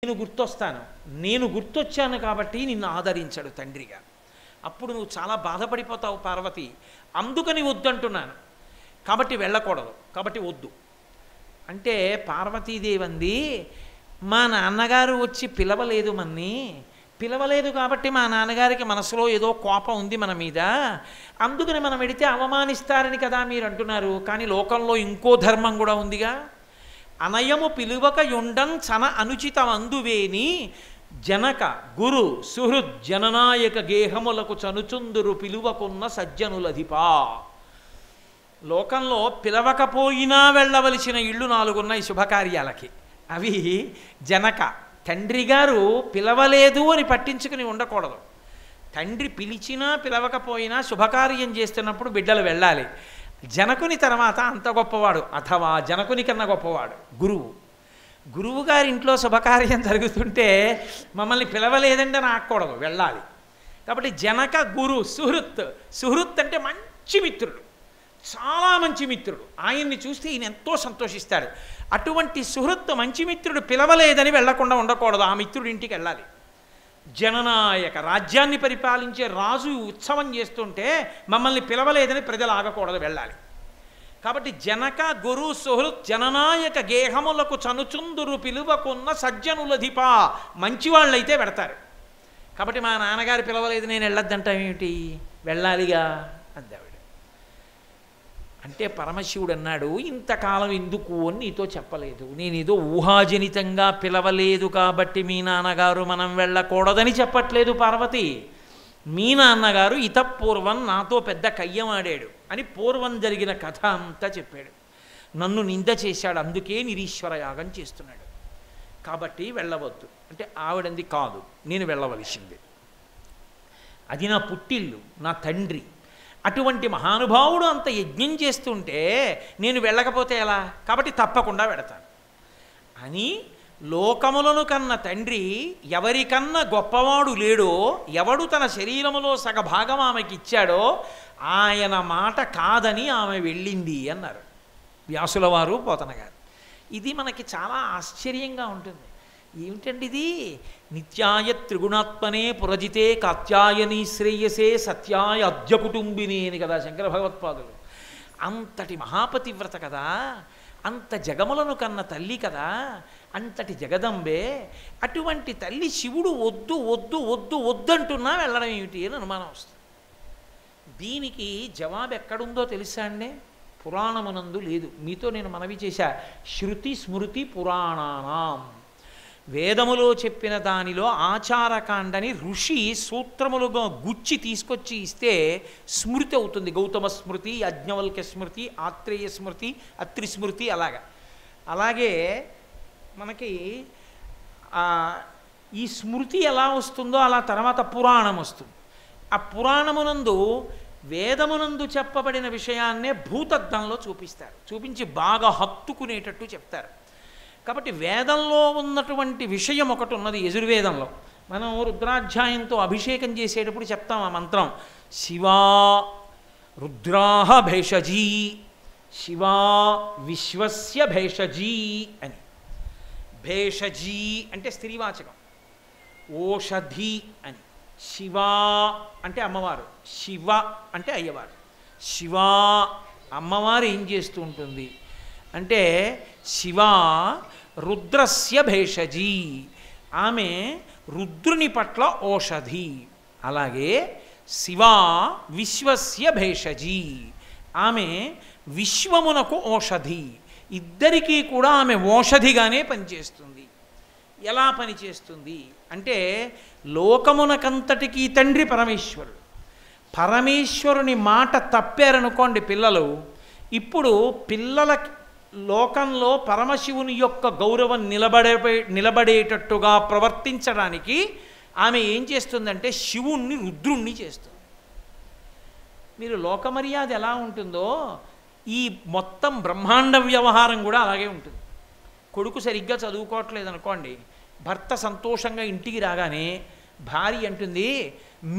నేను గుర్తొస్తాను, నేను గుర్తొచ్చాను కాబట్టి నిన్ను ఆదరించాడు తండ్రిగా. అప్పుడు నువ్వు చాలా బాధపడిపోతావు పార్వతి, అందుకని వద్దంటున్నాను, కాబట్టి వెళ్ళకూడదు, కాబట్టి వద్దు అంటే పార్వతీదేవి అంది, మా నాన్నగారు వచ్చి పిలవలేదు మన్ని, పిలవలేదు కాబట్టి మా నాన్నగారికి మనసులో ఏదో కోపం ఉంది మన మీద, అందుకని మనం వెడితే అవమానిస్తారని కదా మీరు అంటున్నారు. కానీ లోకంలో ఇంకో ధర్మం కూడా ఉందిగా, అనయము పిలువక యుండం చన అనుచితమందువేని జనక గురు సుహృద్ జననాయక గేహములకు చనుచుందురు పిలువకున్న సజ్జనులధిపా. లోకంలో పిలవకపోయినా వెళ్ళవలసిన ఇళ్ళు 4 ఉన్నాయి శుభకార్యాలకి. అవి జనక, తండ్రి గారు పిలవలేదు అని పట్టించుకుని ఉండకూడదు. తండ్రి పిలిచినా పిలవకపోయినా శుభకార్యం చేస్తున్నప్పుడు బిడ్డలు వెళ్ళాలి. జనకుని తర్వాత అంత గొప్పవాడు అథవా జనకుని కన్నా గొప్పవాడు గురువు. గురువు గారి ఇంట్లో శుభకార్యం జరుగుతుంటే మమ్మల్ని పిలవలేదంటే ఆగకూడదు, వెళ్ళాలి. కాబట్టి జనక గురు సుహృత్, సుహృత్ అంటే మంచి మిత్రుడు, చాలా మంచి మిత్రుడు. ఆయన్ని చూస్తే ఈయన ఎంతో సంతోషిస్తాడు. అటువంటి సుహృత్ మంచి మిత్రుడు పిలవలేదని వెళ్లకుండా ఉండకూడదు, ఆ మిత్రుడి ఇంటికి వెళ్ళాలి. జననాయక, రాజ్యాన్ని పరిపాలించే రాజు ఉత్సవం చేస్తుంటే మమ్మల్ని పిలవలేదని ప్రజలు ఆగకూడదు, వెళ్ళాలి. కాబట్టి జనక గురు సుహృత్ జననాయక గేహములకు చనుచుందురు పిలువకున్న సజ్జనులధిపా, మంచివాళ్ళైతే పెడతారు. కాబట్టి మా నాన్నగారు పిలవలేదు నేను వెళ్ళొద్దంటాం ఏమిటి, వెళ్ళాలిగా అందావిడ. అంటే పరమశివుడు అన్నాడు, ఇంతకాలం ఎందుకు అని నీతో చెప్పలేదు, నేనేదో ఊహాజనితంగా పిలవలేదు కాబట్టి మీ నాన్నగారు మనం వెళ్ళకూడదని చెప్పట్లేదు పార్వతి. మీ నాన్నగారు ఇతపూర్వం నాతో పెద్ద కయ్యమాడాడు అని పూర్వం జరిగిన కథ అంతా చెప్పాడు. నన్ను నింద చేశాడు, అందుకే నిరీశ్వర యాగం చేస్తున్నాడు, కాబట్టి వెళ్ళవద్దు అంటే ఆవిడంది కాదు, నేను వెళ్ళవలసిందే, అది నా పుట్టిల్లు, నా తండ్రి, అటువంటి మహానుభావుడు అంత యజ్ఞం చేస్తుంటే నేను వెళ్ళకపోతే ఎలా, కాబట్టి తప్పకుండా వెడతాను అని లోకములను కన్న తండ్రి ఎవరికన్నా గొప్పవాడు లేడో, ఎవడు తన శరీరములో సగభాగం ఆమెకి ఇచ్చాడో ఆయన మాట కాదని ఆమె వెళ్ళింది అన్నారు వ్యాసుల వారు, పోతన గారు. ఇది మనకి చాలా ఆశ్చర్యంగా ఉంటుంది. ఏమిటండి ఇది, నిత్యాయ త్రిగుణాత్మనే పురజితే కాత్యాయని శ్రేయసే సత్యాయ అద్య కుటుంబిని అని కదా శంకర భగవత్పాదులు. అంతటి మహాపతివ్రత కదా, అంత జగములను కన్న తల్లి కదా, అంతటి జగదంబే, అటువంటి తల్లి శివుడు వద్దు వద్దు వద్దు వద్దంటున్నా వెళ్ళడం ఏమిటి అని అనుమానం వస్తుంది. దీనికి జవాబు ఎక్కడుందో తెలుసా అండి, పురాణమునందు లేదు. మీతో నేను మనవి చేశా, శృతి స్మృతి పురాణానాం, వేదములో చెప్పిన దానిలో ఆచారకాండని ఋషి సూత్రములుగా గుచ్చి తీసుకొచ్చి ఇస్తే స్మృతి అవుతుంది. గౌతమ స్మృతి, యాజ్ఞవల్క్య స్మృతి, ఆత్రేయ స్మృతి, అత్రి స్మృతి, అలాగే మనకి ఈ స్మృతి ఎలా వస్తుందో అలా తర్వాత పురాణం వస్తుంది. ఆ పురాణమునందు వేదమునందు చెప్పబడిన విషయాన్నే భూతద్దంలో చూపిస్తారు, చూపించి బాగా హత్తుకునేటట్టు చెప్తారు. కాబట్టి వేదంలో ఉన్నటువంటి విషయం ఒకటి ఉన్నది. యజుర్వేదంలో మనం రుద్రాధ్యాయంతో అభిషేకం చేసేటప్పుడు చెప్తాం ఆ మంత్రం, శివా రుద్రాహ భేషజీ, శివా విశ్వస్య భేషజీ అని. భేషజీ అంటే స్త్రీవాచకం, ఓషధి అని. శివా అంటే అమ్మవారు, శివ అంటే అయ్యవారు. శివా అమ్మవారు ఏం చేస్తూ ఉంటుంది అంటే శివా రుద్రస్య భేషజీ, ఆమె రుద్రుని పట్ల ఓషధి. అలాగే శివా విశ్వస్య భేషజీ, ఆమె విశ్వమునకు ఓషధి. ఇద్దరికీ కూడా ఆమె ఓషధిగానే పనిచేస్తుంది. ఎలా పనిచేస్తుంది అంటే లోకమునకంతటికీ తండ్రి పరమేశ్వరుడు. పరమేశ్వరుని మాట తప్పారనుకోండి పిల్లలు, ఇప్పుడు పిల్లల లోకంలో పరమశివుని యొక్క గౌరవం నిలబడేటట్టుగా ప్రవర్తించడానికి ఆమె ఏం చేస్తుందంటే శివుణ్ణి రుద్రుణ్ణి చేస్తుంది. మీరు లోకమర్యాద ఎలా ఉంటుందో ఈ మొత్తం బ్రహ్మాండ వ్యవహారం కూడా అలాగే ఉంటుంది. కొడుకు సరిగ్గా చదువుకోవట్లేదు అనుకోండి, భర్త సంతోషంగా ఇంటికి రాగానే భార్య అంటుంది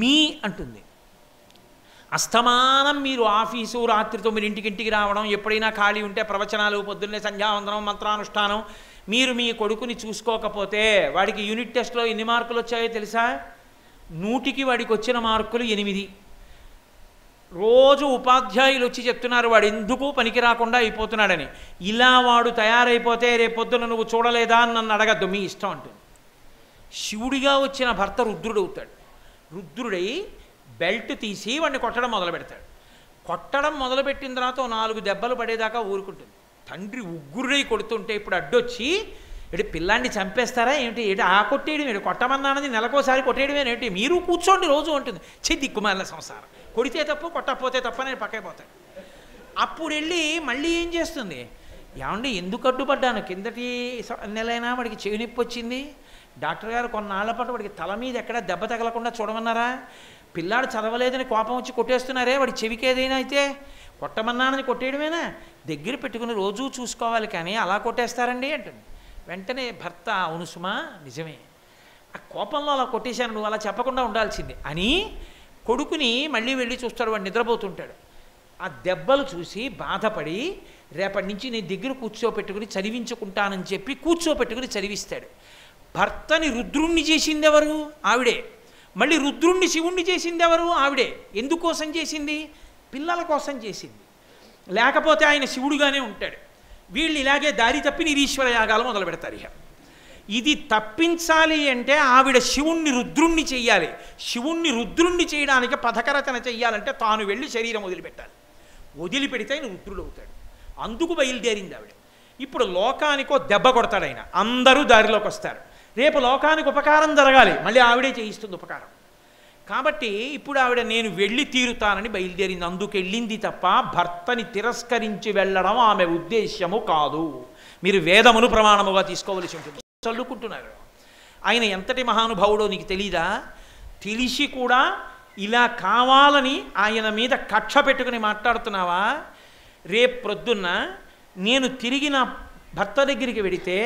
మీ అంటుంది. అస్తమానం మీరు ఆఫీసు రాత్రి 9 ఇంటికి రావడం, ఎప్పుడైనా ఖాళీ ఉంటే ప్రవచనాలు, పొద్దున్నే సంధ్యావందనం, మంత్రానుష్ఠానం, మీరు మీ కొడుకుని చూసుకోకపోతే వాడికి యూనిట్ టెస్ట్లో ఎన్ని మార్కులు వచ్చాయో తెలుసా? 100కి వాడికి వచ్చిన మార్కులు 8. రోజు ఉపాధ్యాయులు వచ్చి చెప్తున్నారు వాడు ఎందుకు పనికి రాకుండా అయిపోతున్నాడని. ఇలా వాడు తయారైపోతే రేపొద్దున నువ్వు చూడలేదా అని నన్ను అడగద్దు, మీ ఇష్టం అంటుంది. శివుడిగా వచ్చిన భర్త రుద్రుడవుతాడు. రుద్రుడై బెల్ట్ తీసి వాడిని కొట్టడం మొదలు పెడతాడు. కొట్టడం మొదలుపెట్టిన తర్వాత 4 దెబ్బలు పడేదాకా ఊరుకుంటుంది. తండ్రి ఉగ్గురుడై కొడుతుంటే ఇప్పుడు అడ్డొచ్చి ఏడు పిల్లాన్ని చంపేస్తారా ఏమిటి, ఏడు ఆ కొట్టేయడం ఏడు, కొట్టమన్నానది నెలకోసారి కొట్టేయడమేనేమిటి, మీరు కూర్చోండి రోజు ఉంటుంది. దిక్కుమాల సంసారం, కొడితే తప్పు కొట్టకపోతే తప్ప నేను పక్కైపోతాను. అప్పుడు వెళ్ళి మళ్ళీ ఏం చేస్తుంది, ఏమండి ఎందుకు అడ్డుపడ్డాను, కిందటి నెలైనా వాడికి చెవి నొప్పి వచ్చింది, డాక్టర్ గారు కొన్నాళ్ల పాటు వాడికి తల మీద ఎక్కడ దెబ్బ తగలకుండా చూడమన్నారా, పిల్లాడు చదవలేదని కోపం వచ్చి కొట్టేస్తున్నారే, వాడి చెవికి ఏదైనా అయితే కొట్టమన్నానని కొట్టేయడమేనా, దగ్గర పెట్టుకుని రోజూ చూసుకోవాలి కానీ అలా కొట్టేస్తారండి అంటుంది. వెంటనే భర్త, అవును సుమా నిజమే, ఆ కోపంలో అలా కొట్టేశాను, నువ్వు అలా చెప్పకుండా ఉండాల్సిందే అని కొడుకుని మళ్ళీ వెళ్ళి చూస్తాడు. వాడు నిద్రపోతుంటాడు. ఆ దెబ్బలు చూసి బాధపడి రేపటి నుంచి నేను దగ్గర కూర్చోపెట్టుకుని చదివించుకుంటానని చెప్పి కూర్చోపెట్టుకుని చదివిస్తాడు. భర్తని రుద్రుణ్ణి చేసింది ఎవరు? ఆవిడే. మళ్ళీ రుద్రుణ్ణి శివుణ్ణి చేసింది ఎవరు? ఆవిడే. ఎందుకోసం చేసింది? పిల్లల కోసం చేసింది. లేకపోతే ఆయన శివుడుగానే ఉంటాడు. వీళ్ళు ఇలాగే దారి తప్పి నిరీశ్వర యాగాలు మొదలు పెడతారు. ఇక ఇది తప్పించాలి అంటే ఆవిడ శివుణ్ణి రుద్రుణ్ణి చెయ్యాలి. శివుణ్ణి రుద్రుణ్ణి చేయడానికి పథకరచన చెయ్యాలంటే తాను వెళ్ళి శరీరం వదిలిపెట్టాలి. వదిలిపెడితే ఆయన రుద్రుడు అవుతాడు. అందుకు బయలుదేరింది ఆవిడ. ఇప్పుడు లోకానికో దెబ్బ కొడతాడు ఆయన, అందరూ దారిలోకి వస్తారు. రేపు లోకానికి ఉపకారం జరగాలి, మళ్ళీ ఆవిడే చేయిస్తుంది ఉపకారం. కాబట్టి ఇప్పుడు ఆవిడ నేను వెళ్ళి తీరుతానని బయలుదేరింది. అందుకెళ్ళింది తప్ప భర్తని తిరస్కరించి వెళ్ళడం ఆమె ఉద్దేశ్యము కాదు. మీరు వేదమును ప్రమాణముగా తీసుకోవలసి ఉంటుంది. చల్లుకుంటున్నారు. ఆయన ఎంతటి మహానుభావుడో నీకు తెలీదా? తెలిసి కూడా ఇలా కావాలని ఆయన మీద కక్ష పెట్టుకుని మాట్లాడుతున్నావా? రేపు ప్రొద్దున్న నేను తిరిగి నా భర్త దగ్గరికి వెడితే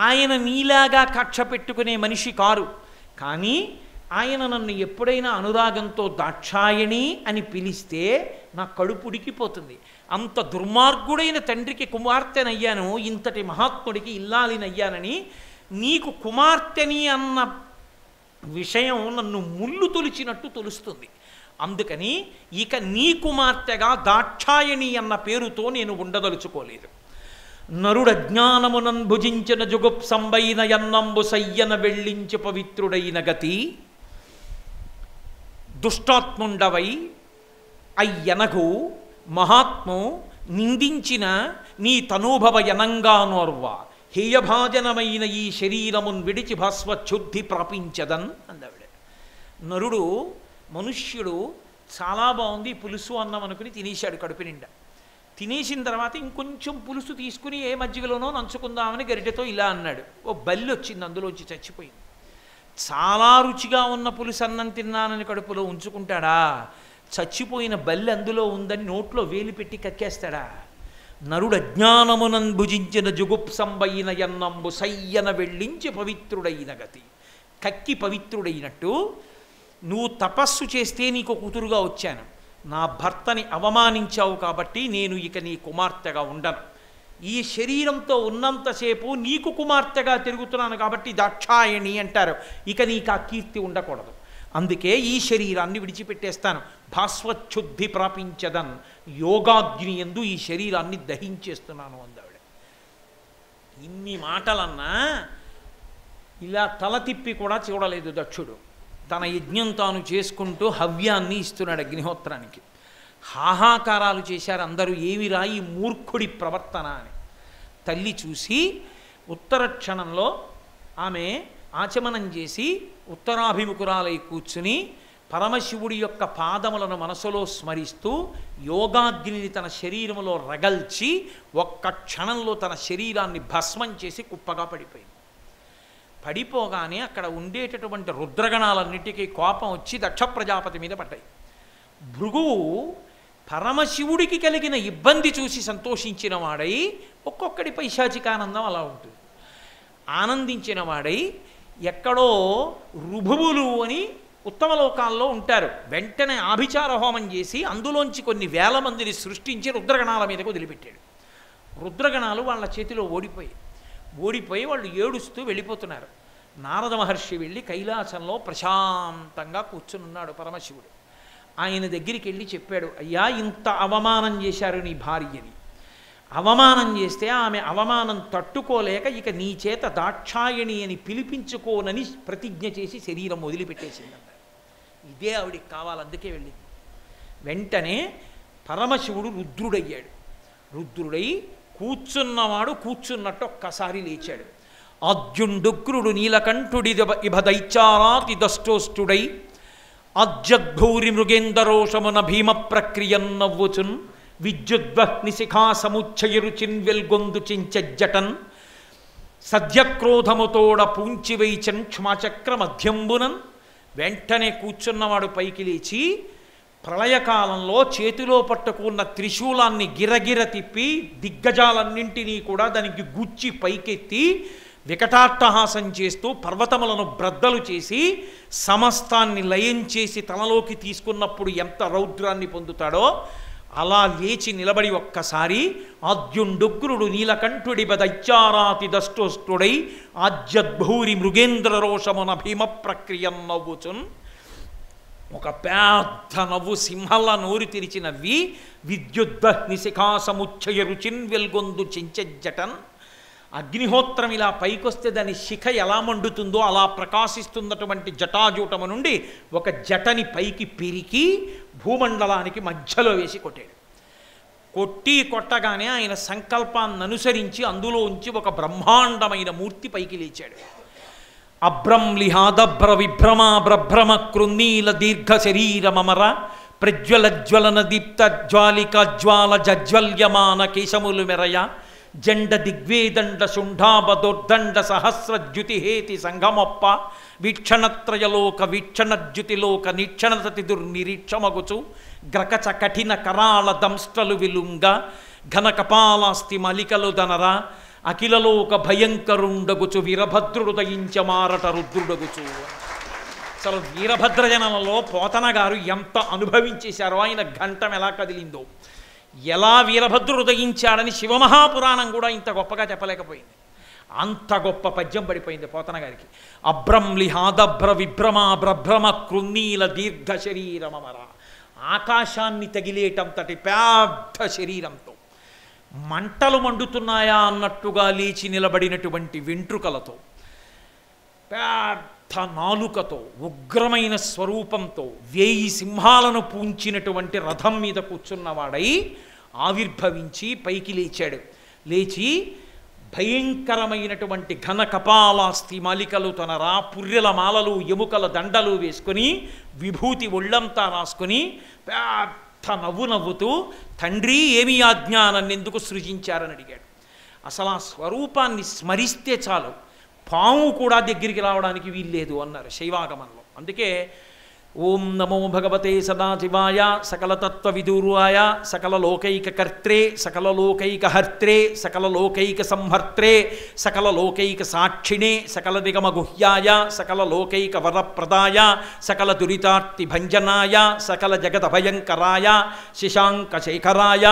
ఆయన నీలాగా కక్ష పెట్టుకునే మనిషి కారు. కానీ ఆయన నన్ను ఎప్పుడైనా అనురాగంతో దాక్షాయణి అని పిలిస్తే నా కడుపు ఉడికిపోతుంది. అంత దుర్మార్గుడైన తండ్రికి కుమార్తెనయ్యాను, ఇంతటి మహాత్ముడికి ఇల్లాలినయ్యానని నీకు కుమార్తెని అన్న విషయం నన్ను ముళ్ళు తొలిచినట్టు తొలుస్తుంది. అందుకని ఇక నీ కుమార్తెగా దాక్షాయణి అన్న పేరుతో నేను ఉండదలుచుకోలేదు. నరుడ జ్ఞానమునన్ భుజించిన జుగుప్సంబైన యన్నంబు సయ్యన వెళ్ళించి పవిత్రుడైన గతి దుష్టాత్ముండవై అయ్యనగు మహాత్ము నిందించిన నీ తనూభవ యనంగానోర్వ హేయభాజనమైన ఈ శరీరమున్ విడిచి భస్వచ్ఛుద్ధి ప్రాపించదన్ అందవిడ. నరుడు మనుష్యుడు చాలా బాగుంది పులుసు అన్నం అనుకుని తినేశాడు కడుపు నిండా. తినేసిన తర్వాత ఇంకొంచెం పులుసు తీసుకుని ఏ మజ్జిగలోనో నంచుకుందామని గరిటెతో ఇలా అన్నాడు. ఓ బల్లి వచ్చింది, అందులోంచి చచ్చిపోయింది. చాలా రుచిగా ఉన్న పులుసు అన్నం తిన్నానని కడుపులో ఉంచుకుంటాడా? చచ్చిపోయిన బల్లి అందులో ఉందని నోట్లో వేలు పెట్టి కక్కేస్తాడా? నరుడు అజ్ఞానమునన్ భుజించిన జుగుప్సంబైన యన్నంబు సయ్యన వెళ్ళించి పవిత్రుడైన గతి. కక్కి పవిత్రుడైనట్టు నువ్వు తపస్సు చేస్తే నీకు కూతురుగా వచ్చాను, నా భర్తని అవమానించావు కాబట్టి నేను ఇక నీ కుమార్తెగా ఉండను. ఈ శరీరంతో ఉన్నంతసేపు నీకు కుమార్తెగా తిరుగుతున్నాను కాబట్టి దాక్షాయణి అంటారు. ఇక నీకు ఆ కీర్తి ఉండకూడదు. అందుకే ఈ శరీరాన్ని విడిచిపెట్టేస్తాను. భాస్వచ్ఛుద్ధి ప్రాపించదన్, యోగాగ్ని యందు ఈ శరీరాన్ని దహించేస్తున్నాను అందావిడ. ఇన్ని మాటలన్నా ఇలా తల తిప్పి కూడా చూడలేదు దక్షుడు. తన యజ్ఞం తాను చేసుకుంటూ హవ్యాన్ని ఇస్తున్నాడు అగ్నిహోత్రానికి. హాహాకారాలు చేశారు అందరూ, ఏమిరా ఈ మూర్ఖుడి ప్రవర్తన అని. తల్లి చూసి ఉత్తర క్షణంలో ఆమె ఆచమనం చేసి ఉత్తరాభిముఖురాలై కూర్చుని పరమశివుడి యొక్క పాదములను మనసులో స్మరిస్తూ యోగాగ్నిని తన శరీరములో రగల్చి ఒక్క క్షణంలో తన శరీరాన్ని భస్మం చేసి కుప్పగా పడిపోయింది. పడిపోగానే అక్కడ ఉండేటటువంటి రుద్రగణాలన్నిటికీ కోపం వచ్చి దక్ష ప్రజాపతి మీద పడ్డాయి. భృగువు పరమశివుడికి కలిగిన ఇబ్బంది చూసి సంతోషించిన వాడై, ఒక్కొక్కడి పైశాచికానందం అలా ఉంటుంది, ఆనందించిన వాడై ఎక్కడో రుభువులు అని ఉత్తమ లోకాల్లో ఉంటారు, వెంటనే ఆభిచార హోమం చేసి అందులోంచి కొన్ని వేల మందిని సృష్టించి రుద్రగణాల మీదకు వదిలిపెట్టాడు. రుద్రగణాలు వాళ్ళ చేతిలో ఓడిపోయి ఓడిపోయి వాళ్ళు ఏడుస్తూ వెళ్ళిపోతున్నారు. నారద మహర్షి వెళ్ళి కైలాసంలో ప్రశాంతంగా కూర్చునున్నాడు పరమశివుడు. ఆయన దగ్గరికి వెళ్ళి చెప్పాడు, అయ్యా ఇంత అవమానం చేశారు నీ భార్యని, అవమానం చేస్తే ఆమె అవమానం తట్టుకోలేక ఇక నీ చేత దాక్షాయణి అని పిలిపించుకోనని ప్రతిజ్ఞ చేసి శరీరం వదిలిపెట్టేసిందన్నారు. ఇదే ఆవిడికి కావాలి, అందుకే వెళ్ళింది. వెంటనే పరమశివుడు రుద్రుడయ్యాడు. రుద్రుడై కూర్చున్నవాడు కూర్చున్నట్టు ఒక్కసారి లేచాడు. అర్జుండుగ్రుడు నీలకంఠుడి ఇభ దైత్యారాతి దష్టోష్టుడై అజ్జద్భూరి మృగేందరోషమున భీమ ప్రక్రియన్నవ్వుచున్ విద్యుద్వహ్ని శిఖా సముచ్చయరుచిన్ వెల్గొందు చించజ్జటన్ సద్యక్రోధముతోడ పూంచివైచన్ క్షమాచక్ర మధ్యంబునన్. వెంటనే కూర్చున్నవాడు పైకి లేచి ప్రళయకాలంలో చేతిలో పట్టుకున్న త్రిశూలాన్ని గిరగిర తిప్పి దిగ్గజాలన్నింటినీ కూడా దానికి గుచ్చి పైకెత్తి వికటాట్టహాసం చేస్తూ పర్వతములను బ్రద్దలు చేసి సమస్తాన్ని లయం చేసి తనలోకి తీసుకున్నప్పుడు ఎంత రౌద్రాన్ని పొందుతాడో అలా లేచి నిలబడి ఒక్కసారి ఆద్యుండుగ్రుడు నీలకంఠుడి దైత్యారాతి దష్టోష్టుడై ఆజ్యద్భూరి మృగేంద్ర రోషమున భీమ ప్రక్రియం నవ్వుచున్. ఒక పెద్ద నవ్వు సింహల్ల నోరు తెరిచి నవ్వి విద్యుద్వహ్ని శిఖా సముచ్చయ రుచిన్ వెల్గొందు చించజ్జటన్. అగ్నిహోత్రం ఇలా పైకొస్తే దాని శిఖ ఎలా మండుతుందో అలా ప్రకాశిస్తున్నటువంటి జటాజూటము నుండి ఒక జటని పైకి పెరికి భూమండలానికి మధ్యలో వేసి కొట్టాడు. కొట్టగానే ఆయన సంకల్పాన్ని అనుసరించి అందులోంచి ఒక బ్రహ్మాండమైన మూర్తి పైకి లేచాడు. అభ్రంలిహాదభ్ర విభ్రమా బ్రభ్రమ కృన్నీల దీర్ఘ శరీరమమర ప్రజ్వల జ్వలన దీప్త జ్వాలిక జ్వాల జజ్వల్యమాన కేశములు మెరయ జండ దిగ్వేదండ శుంఠాబదోర్దండ సహస్రద్యుతిహేతి సంగమొప్ప వీక్షణత్రయలోక వీక్షణద్యుతిలోక నీక్షణసతి దుర్నిరీక్షమగుచు గ్రకచ కఠిన కరాళ దంష్టలు విలుంగ ఘన కపాలాస్తి మలికలు దనర అఖిలలోక భయంకరుండగుచు వీరభద్రుడు దయించ మారట రుద్రుడగుచు. అసలు వీరభద్రజనంలో పోతన గారు ఎంత అనుభవించేశారో, ఆయన ఘంటం ఎలా కదిలిందో, ఎలా వీరభద్రుడు దయించాడని శివమహాపురాణం కూడా ఇంత గొప్పగా చెప్పలేకపోయింది. అంత గొప్ప పద్యం పడిపోయింది పోతన గారికి. అభ్రంలిహాదభ్ర విభ్రమా బ్రభ్రమ కృన్నీల దీర్ఘ శరీరమమర. ఆకాశాన్ని తగిలేటంతటి పెద్ద శరీరంతో మంటలు మండుతున్నాయా అన్నట్టుగా లేచి నిలబడినటువంటి వెంట్రుకలతో, పెద్ద నాలుకతో, ఉగ్రమైన స్వరూపంతో 1000 సింహాలను పూంచినటువంటి రథం మీద కూర్చున్నవాడై ఆవిర్భవించి పైకి లేచాడు. లేచి భయంకరమైనటువంటి ఘన కపాలాస్తి మాలికలు తనరా, పుర్రెల మాలలు ఎముకల దండలు వేసుకొని విభూతి ఒళ్ళంతా రాసుకొని పెద్ద నవ్వు నవ్వుతూ, తండ్రి ఏమి ఆజ్ఞ నన్నెందుకు సృజించారని అడిగాడు. అసలు ఆ స్వరూపాన్ని స్మరిస్తే చాలు, పాము కూడా దగ్గరికి రావడానికి వీల్లేదు అన్నారు శైవాగమంలో. అందుకే ఓం నమో భగవతే సదాశివాయ సకలతత్వ విదూరాయ సకల లోకైక కర్త్రే సకల లోకైక హర్త్రే సకల లోకైక సంహర్త్రే సకల లోకైక సాక్షిణే సకల నిగమ గుహ్యాయ సకల లోకైక వరప్రదాయ సకల దురితార్తి భంజనాయ సకల జగత భయంకరాయ శశాంక శేఖరాయ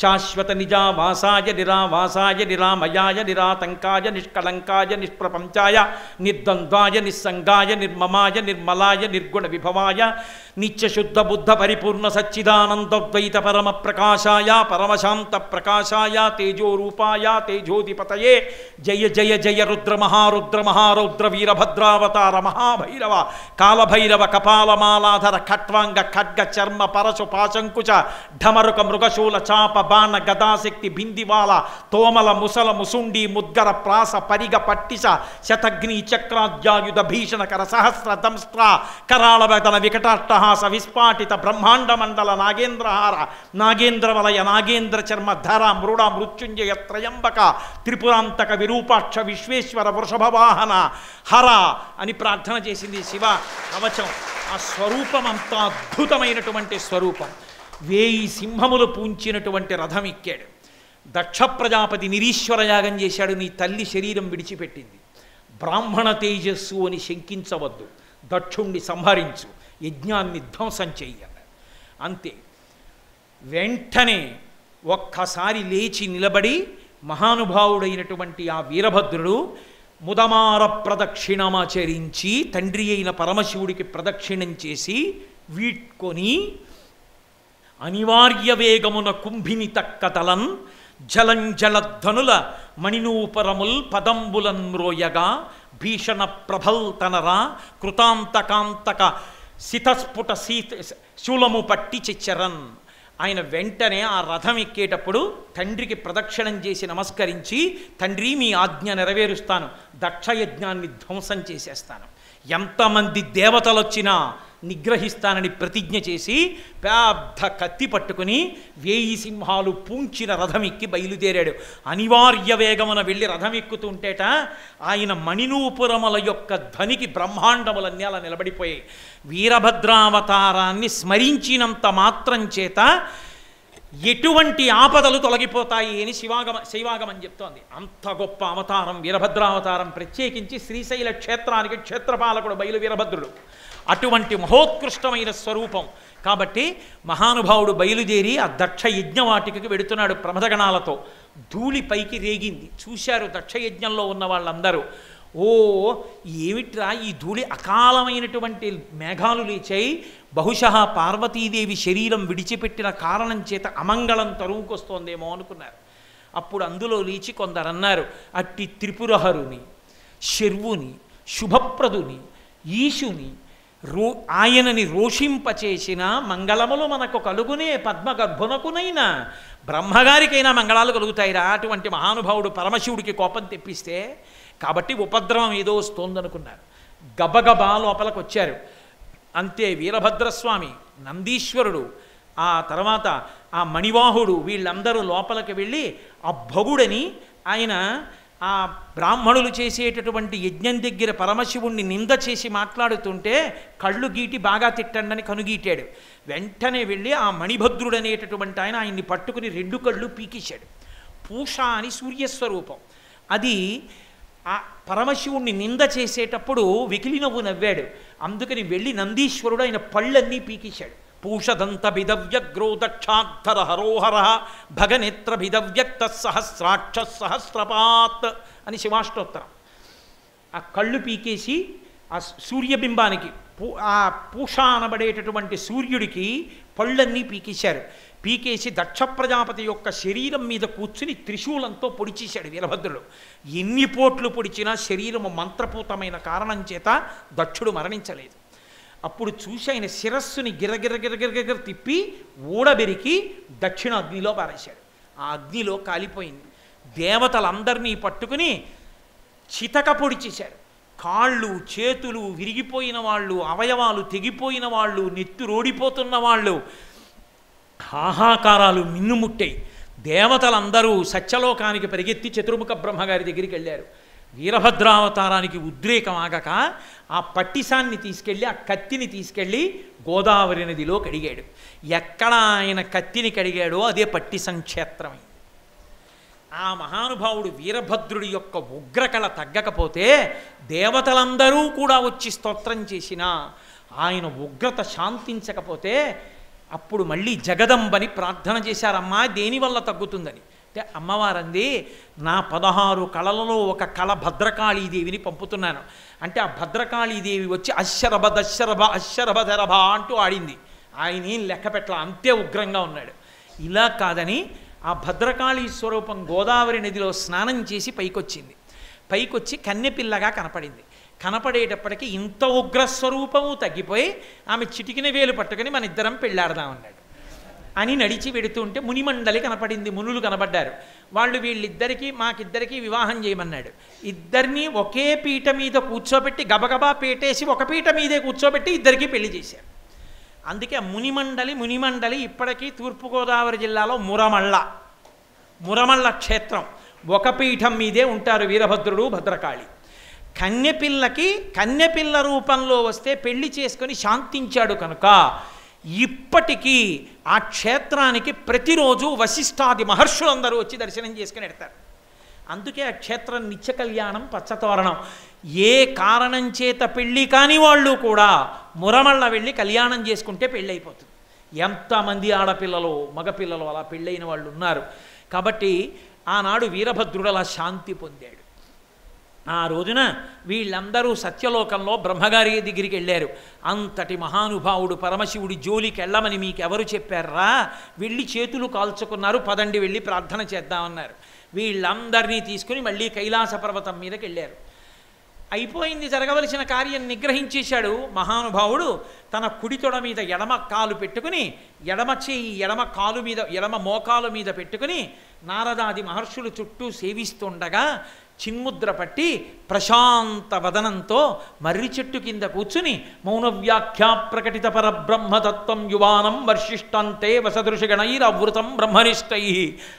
శాశ్వత నిజావాసాయ నిరావాసాయ నిరామయాయ నిరాతంకాయ నిష్కళంకాయ నిష్ప్రపంచాయ నిర్ద్వంద్వాయ నిస్సంగాయ నిర్మమాయ నిర్మలాయ నిర్గుణ విభవాయ నిత్యశుద్ధ బుద్ధ పరిపూర్ణ సచ్చిదానందద్వైత పరమ ప్రకాశాయ పరమశాంత ప్రకాశాయ తేజోరూపాయ తేజోధిపతయే జయ జయ జయ రుద్ర మహారుద్ర మహారౌద్ర వీరభద్రావతార మహాభైరవ కాలభైరవ కపాలమాలాధర ఖట్వాంగ ఖడ్గ చర్మ పరశు పాశంకుచ ఢమరుక మృగశూల చాప బాణ గదాశక్తి బిందివాల తోమల ముసల ముసుండి ముద్గర ప్రాస పరిగ పట్టిస శతగ్ని చక్రాద్యాయుధ భీషణకర సహస్ర దంస్ట్ర కరాళ వికటాట్టహాస విస్ఫాటిత బ్రహ్మాండ మండల నాగేంద్రహార నాగేంద్రవలయ నాగేంద్ర చర్మ ధర మృడ మృత్యుంజయ త్రయంబక త్రిపురాంతక విరూపాక్ష విశ్వేశ్వర వృషభవాహన హర అని ప్రార్థన చేసింది శివ కవచం. ఆ స్వరూపం అంత అద్భుతమైనటువంటి స్వరూపం. 1000 సింహములు పూంచినటువంటి రథం ఎక్కాడు. దక్ష ప్రజాపతి నిరీశ్వర యాగం చేశాడు. నీ తల్లి శరీరం విడిచిపెట్టింది, బ్రాహ్మణ తేజస్సు అని శంకించవద్దు, దక్షుణ్ణి సంహరించు, యజ్ఞాన్ని ధ్వంసం చెయ్యాలి. అంతే. వెంటనే ఒక్కసారి లేచి నిలబడి మహానుభావుడైనటువంటి ఆ వీరభద్రుడు ముదమార ప్రదక్షిణమాచరించి తండ్రి అయిన పరమశివుడికి ప్రదక్షిణం చేసి వీడ్కొని అనివార్య వేగమున కుంభిని తక్కతలన్ జలంజలధనుల మణినూపరముల్ పదంబులన్ రోయగా భీషణ ప్రభల్తనరా కృతాంతకాంతక సితస్ఫుట శూలము పట్టి చిచ్చరన్. ఆయన వెంటనే ఆ రథం ఎక్కేటప్పుడు తండ్రికి ప్రదక్షిణం చేసి నమస్కరించి, తండ్రి మీ ఆజ్ఞ నెరవేరుస్తాను, దక్షయజ్ఞాన్ని ధ్వంసం చేసేస్తాను, ఎంతమంది దేవతలు వచ్చినా నిగ్రహిస్తానని ప్రతిజ్ఞ చేసి పెద్ద కత్తి పట్టుకుని 1000 సింహాలు పూంచిన రథం ఎక్కి బయలుదేరాడు. అనివార్య వేగమున వెళ్ళి రథం ఎక్కుతుంటేట ఆయన మణినూపురముల యొక్క ధ్వనికి బ్రహ్మాండములన్నీ అలా నిలబడిపోయాయి. వీరభద్రావతారాన్ని స్మరించినంత మాత్రం చేత ఎటువంటి ఆపదలు తొలగిపోతాయి అని శైవాగమం చెప్తోంది. అంత గొప్ప అవతారం వీరభద్రావతారం. ప్రత్యేకించి శ్రీశైల క్షేత్రానికి క్షేత్రపాలకుడు బయలు వీరభద్రుడు. అటువంటి మహోత్కృష్టమైన స్వరూపం కాబట్టి మహానుభావుడు బయలుదేరి ఆ దక్ష యజ్ఞవాటికకి వెడుతున్నాడు ప్రమదగణాలతో. ధూళి పైకి రేగింది. చూశారు దక్షయజ్ఞంలో ఉన్న వాళ్ళందరూ, ఓ ఏమిట్రా ఈ ధూళి, అకాలమైనటువంటి మేఘాలు లేచాయి, బహుశः పార్వతీదేవి శరీరం విడిచిపెట్టిన కారణం చేత అమంగళం తరువుకొస్తోందేమో అనుకున్నారు. అప్పుడు అందులో లేచి కొందరన్నారు, అట్టి త్రిపురహరుని, శర్వుని, శుభప్రదుని, ఈశుని ఆయనని రోషింపచేసిన మంగళములు మనకు కలుగునే పద్మగర్భునకునైనా బ్రహ్మగారికైనా మంగళాలు కలుగుతాయిరా. అటువంటి మహానుభావుడు పరమశివుడికి కోపం తెప్పిస్తే కాబట్టి ఉపద్రవం ఏదో వస్తోందనుకున్నారు. గబగబా లోపలికి వచ్చారు. అంతే వీరభద్రస్వామి, నందీశ్వరుడు, ఆ తర్వాత ఆ మణివాహుడు వీళ్ళందరూ లోపలికి వెళ్ళి ఆ భగుడని ఆయన ఆ బ్రాహ్మణులు చేసేటటువంటి యజ్ఞం దగ్గర పరమశివుణ్ణి నింద చేసి మాట్లాడుతుంటే కళ్ళు గీటి బాగా తిట్టండని కనుగీటాడు. వెంటనే వెళ్ళి ఆ మణిభద్రుడు అనేటటువంటి ఆయన్ని పట్టుకుని 2 కళ్ళు పీకేశాడు. పూష అని సూర్యస్వరూపం. అది ఆ పరమశివుణ్ణి నింద చేసేటప్పుడు వెకిలి నవ్వు నవ్వాడు. అందుకని వెళ్ళి నందీశ్వరుడు ఆయన పళ్ళన్నీ పీకేశాడు. పూషదంత బిదవ్యగ్రో దక్షాధర హరోహర భగనేత్ర బిదవ్యక్త సహస్రాక్ష సహస్రపాత్ అని శివాష్టోత్తరం. ఆ కళ్ళు పీకేసి ఆ సూర్యబింబానికి ఆ పూష అనబడేటటువంటి సూర్యుడికి పళ్ళన్నీ పీకేశారు. పీకేసి దక్ష ప్రజాపతి యొక్క శరీరం మీద కూర్చుని త్రిశూలంతో పొడిచేశాడు వీరభద్రుడు. ఎన్ని పోట్లు పొడిచినా శరీరము మంత్రపూతమైన కారణం చేత దక్షుడు మరణించలేదు. అప్పుడు చూసి ఆయన శిరస్సుని గిరగిర తిప్పి ఊడబెరికి దక్షిణ అగ్నిలో పారేశాడు. ఆ అగ్నిలో కాలిపోయింది. దేవతలందరినీ పట్టుకుని చితక పొడిచేశారు. కాళ్ళు చేతులు విరిగిపోయిన వాళ్ళు, అవయవాలు తెగిపోయిన వాళ్ళు, నెత్తురోడిపోతున్న వాళ్ళు, హాహాకారాలు మిన్నుముట్టాయి. దేవతలందరూ సత్యలోకానికి పరిగెత్తి చతుర్ముఖ బ్రహ్మగారి దగ్గరికి వెళ్ళారు. వీరభద్రావతారానికి ఉద్రేకం ఆగక ఆ పట్టిసాన్ని తీసుకెళ్ళి, ఆ కత్తిని తీసుకెళ్ళి గోదావరి నదిలో కడిగాడు. ఎక్కడ ఆయన కత్తిని కడిగాడో అదే పట్టిసం క్షేత్రమైంది. ఆ మహానుభావుడు వీరభద్రుడి యొక్క ఉగ్రకళ తగ్గకపోతే దేవతలందరూ కూడా వచ్చి స్తోత్రం చేసినా ఆయన ఉగ్రత శాంతించకపోతే అప్పుడు మళ్ళీ జగదంబని ప్రార్థన చేశారమ్మా దేనివల్ల తగ్గుతుందని. అంటే అమ్మవారంది, నా 16 కళలలో ఒక కళ భద్రకాళీదేవిని పంపుతున్నాను అంటే ఆ భద్రకాళీదేవి వచ్చి అశ్శరభ దశరభ అశ్శరభ ధరభ అంటూ ఆడింది. ఆయన ఏం లెక్క పెట్టల, అంతే ఉగ్రంగా ఉన్నాడు. ఇలా కాదని ఆ భద్రకాళీ స్వరూపం గోదావరి నదిలో స్నానం చేసి పైకొచ్చింది. పైకొచ్చి కన్నెపిల్లగా కనపడింది. కనపడేటప్పటికీ ఇంత ఉగ్రస్వరూపము తగ్గిపోయి ఆమె చిటికిన వేలు పట్టుకుని మన ఇద్దరం పెళ్ళాడదామన్నాడు అని నడిచి వెడుతుంటే మునిమండలి కనపడింది. మునులు కనబడ్డారు. వాళ్ళు వీళ్ళిద్దరికీ మాకిద్దరికీ వివాహం చేయమన్నాడు. ఇద్దరినీ ఒకే పీట మీద కూర్చోబెట్టి గబగబా పీటేసి ఒక పీట మీదే కూర్చోబెట్టి ఇద్దరికీ పెళ్లి చేశారు. అందుకే మునిమండలి ఇప్పటికీ తూర్పుగోదావరి జిల్లాలో మురమళ్ళ క్షేత్రం. ఒక పీఠం మీదే ఉంటారు వీరభద్రుడు భద్రకాళి. కన్యపిల్ల రూపంలో వస్తే పెళ్లి చేసుకొని శాంతించాడు కనుక ఇప్పటికీ ఆ క్షేత్రానికి ప్రతిరోజు వశిష్ఠాది మహర్షులందరూ వచ్చి దర్శనం చేసుకుని వెడతారు. అందుకే ఆ క్షేత్రం నిత్య కళ్యాణం పచ్చతోరణం. ఏ కారణం చేత పెళ్ళి కాని వాళ్ళు కూడా మురమళ్ళ వెళ్ళి కళ్యాణం చేసుకుంటే పెళ్ళి అయిపోతుంది. ఎంతమంది ఆడపిల్లలు మగపిల్లలు అలా పెళ్ళైన వాళ్ళు ఉన్నారు. కాబట్టి ఆనాడు వీరభద్రుడు అలా శాంతి పొందాడు. ఆ రోజున వీళ్ళందరూ సత్యలోకంలో బ్రహ్మగారి దగ్గరికి వెళ్ళారు. అంతటి మహానుభావుడు పరమశివుడి జోలికి వెళ్ళమని మీకెవరు చెప్పారా? వెళ్ళి చేతులు కాల్చుకున్నారు, పదండి వెళ్ళి ప్రార్థన చేద్దామన్నారు. వీళ్ళందరినీ తీసుకుని మళ్ళీ కైలాస పర్వతం మీదకి వెళ్ళారు. అయిపోయింది, జరగవలసిన కార్యం నిగ్రహించేశాడు మహానుభావుడు. తన కుడి తొడ మీద ఎడమ కాలు పెట్టుకుని, ఎడమ చేయి ఎడమ కాలు మీద, ఎడమ మోకాలు మీద పెట్టుకుని నారదాది మహర్షులు చుట్టూ సేవిస్తుండగా చిన్ముద్ర పట్టి ప్రశాంత వదనంతో మర్రి చెట్టు కింద కూర్చుని మౌన వ్యాఖ్యా ప్రకటిత పరబ్రహ్మతత్వం యువానం వర్షిష్టంతే వసదృశగణైరవృతం బ్రహ్మనిష్టై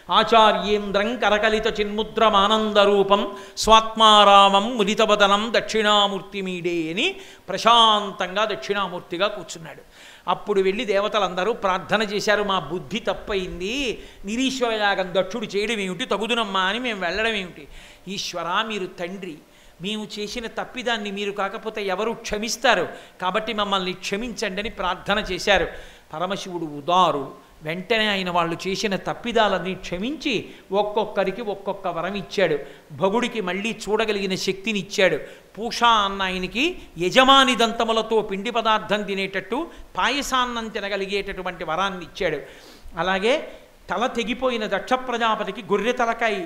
ఆచార్యేంద్రం కరకలిత చిన్ముద్రమానందరూపం స్వాత్మారామం ముదితవదనం దక్షిణామూర్తిమీడే అని ప్రశాంతంగా దక్షిణామూర్తిగా కూర్చున్నాడు. అప్పుడు వెళ్ళి దేవతలందరూ ప్రార్థన చేశారు, మా బుద్ధి తప్పయింది, నిరీశ్వరయాగం దక్షుడు చేయడం ఏమిటి, తగుదునమ్మా అని మేము వెళ్ళడం ఏమిటి? ఈశ్వరా, మీరు తండ్రి, మేము చేసిన తప్పిదాన్ని మీరు కాకపోతే ఎవరు క్షమిస్తారు, కాబట్టి మమ్మల్ని క్షమించండి అని ప్రార్థన చేశారు. పరమశివుడు ఉదారుడు, వెంటనే ఆయన వాళ్ళు చేసిన తప్పిదాలన్నీ క్షమించి ఒక్కొక్కరికి ఒక్కొక్క వరం ఇచ్చాడు. భగుడికి మళ్ళీ చూడగలిగిన శక్తిని ఇచ్చాడు. పూషా అన్న ఆయనకి యజమాని దంతములతో పిండి పదార్థం తినేటట్టు పాయసాన్నం తినగలిగేటటువంటి వరాన్ని ఇచ్చాడు. అలాగే తల తెగిపోయిన దక్ష ప్రజాపతికి గొర్రె తలకాయ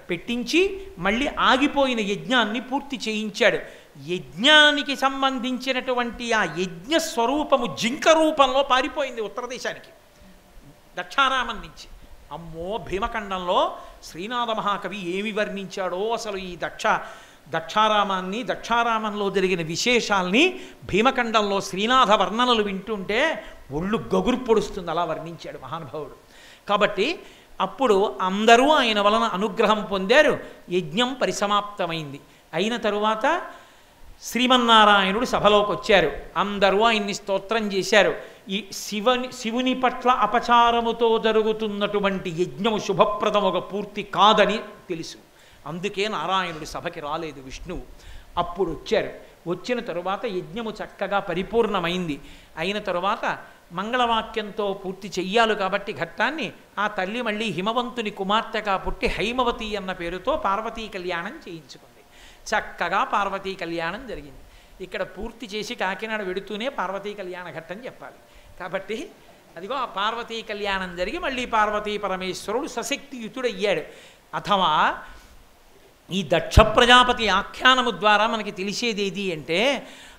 పెట్టించి మళ్ళీ ఆగిపోయిన యజ్ఞాన్ని పూర్తి చేయించాడు. యజ్ఞానికి సంబంధించినటువంటి ఆ యజ్ఞ స్వరూపము జింక రూపంలో పారిపోయింది ఉత్తరదేశానికి దక్షారామం నుంచి. అమ్మో, భీమఖండంలో శ్రీనాథ మహాకవి ఏమి వర్ణించాడో అసలు ఈ దక్షారామాన్ని, దక్షారామంలో జరిగిన విశేషాల్ని భీమఖండంలో శ్రీనాథ వర్ణనలు వింటుంటే ఒళ్ళు గగురు పొడుస్తుంది, అలా వర్ణించాడు మహానుభావుడు. కాబట్టి అప్పుడు అందరూ ఆయన వలన అనుగ్రహం పొందారు. యజ్ఞం పరిసమాప్తమైంది. అయిన తరువాత శ్రీమన్నారాయణుడు సభలోకి వచ్చారు. అందరూ ఆయన్ని స్తోత్రం చేశారు. ఈ శివుని పట్ల అపచారముతో జరుగుతున్నటువంటి యజ్ఞము శుభప్రదముగా పూర్తి కాదని తెలుసు. అందుకే నారాయణుడి సభకి రాలేదు విష్ణువు. అప్పుడు వచ్చారు. వచ్చిన తరువాత యజ్ఞము చక్కగా పరిపూర్ణమైంది. అయిన తరువాత మంగళవాక్యంతో పూర్తి చెయ్యాలి కాబట్టి ఘట్టాన్ని ఆ తల్లి మళ్ళీ హిమవంతుని కుమార్తెగా పుట్టి హైమవతి అన్న పేరుతో పార్వతీ కళ్యాణం చేయించుకుంది. చక్కగా పార్వతీ కళ్యాణం జరిగింది. ఇక్కడ పూర్తి చేసి కాకినాడ వెడుతూనే పార్వతీ కళ్యాణ ఘట్టం చెప్పాలి. కాబట్టి అదిగో ఆ పార్వతీ కళ్యాణం జరిగి మళ్ళీ పార్వతీ పరమేశ్వరుడు సశక్తియుతుడయ్యాడు. అథవా ఈ దక్ష ప్రజాపతి ఆఖ్యానము ద్వారా మనకి తెలిసేది ఏది అంటే,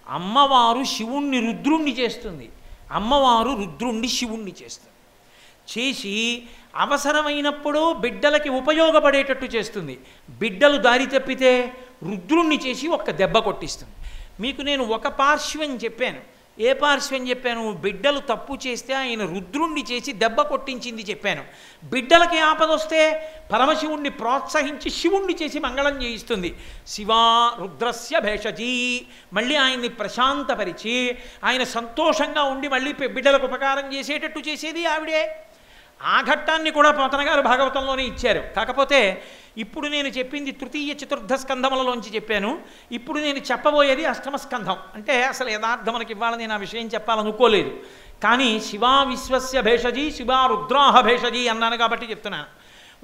అమ్మవారు శివుణ్ణి రుద్రుణ్ణి చేస్తుంది, అమ్మవారు రుద్రుణ్ణి శివుణ్ణి చేస్తుంది. చేసి అవసరమైనప్పుడు బిడ్డలకి ఉపయోగపడేటట్టు చేస్తుంది. బిడ్డలు దారి తప్పితే రుద్రుణ్ణి చేసి ఒక్క దెబ్బ కొట్టిస్తుంది. మీకు నేను ఒక పార్శ్వం చెప్పాను. ఏ పార్శ్వం చెప్పాను? బిడ్డలు తప్పు చేస్తే ఆయన రుద్రుణ్ణి చేసి దెబ్బ కొట్టించింది చెప్పాను. బిడ్డలకి ఆపదొస్తే పరమశివుణ్ణి ప్రోత్సహించి శివుణ్ణి చేసి మంగళం చేయిస్తుంది. శివా రుద్రస్య భేషజీ, మళ్ళీ ఆయన్ని ప్రశాంతపరిచి ఆయన సంతోషంగా ఉండి మళ్ళీ బిడ్డలకు ఉపకారం చేసేటట్టు చేసేది ఆవిడే. ఆ ఘట్టాన్ని కూడా పోతన గారు భాగవతంలోనే ఇచ్చారు. కాకపోతే ఇప్పుడు నేను చెప్పింది తృతీయ చతుర్థ స్కంధములలోంచి చెప్పాను. ఇప్పుడు నేను చెప్పబోయేది అష్టమ స్కంధం. అంటే అసలు యథార్థం మనకి ఇవ్వాలని నేను ఆ విషయం చెప్పాలనుకోలేదు. కానీ శివా విశ్వస్య భేషజీ, శివా రుద్రాహ భేషజీ అన్నాను కాబట్టి చెప్తున్నాను.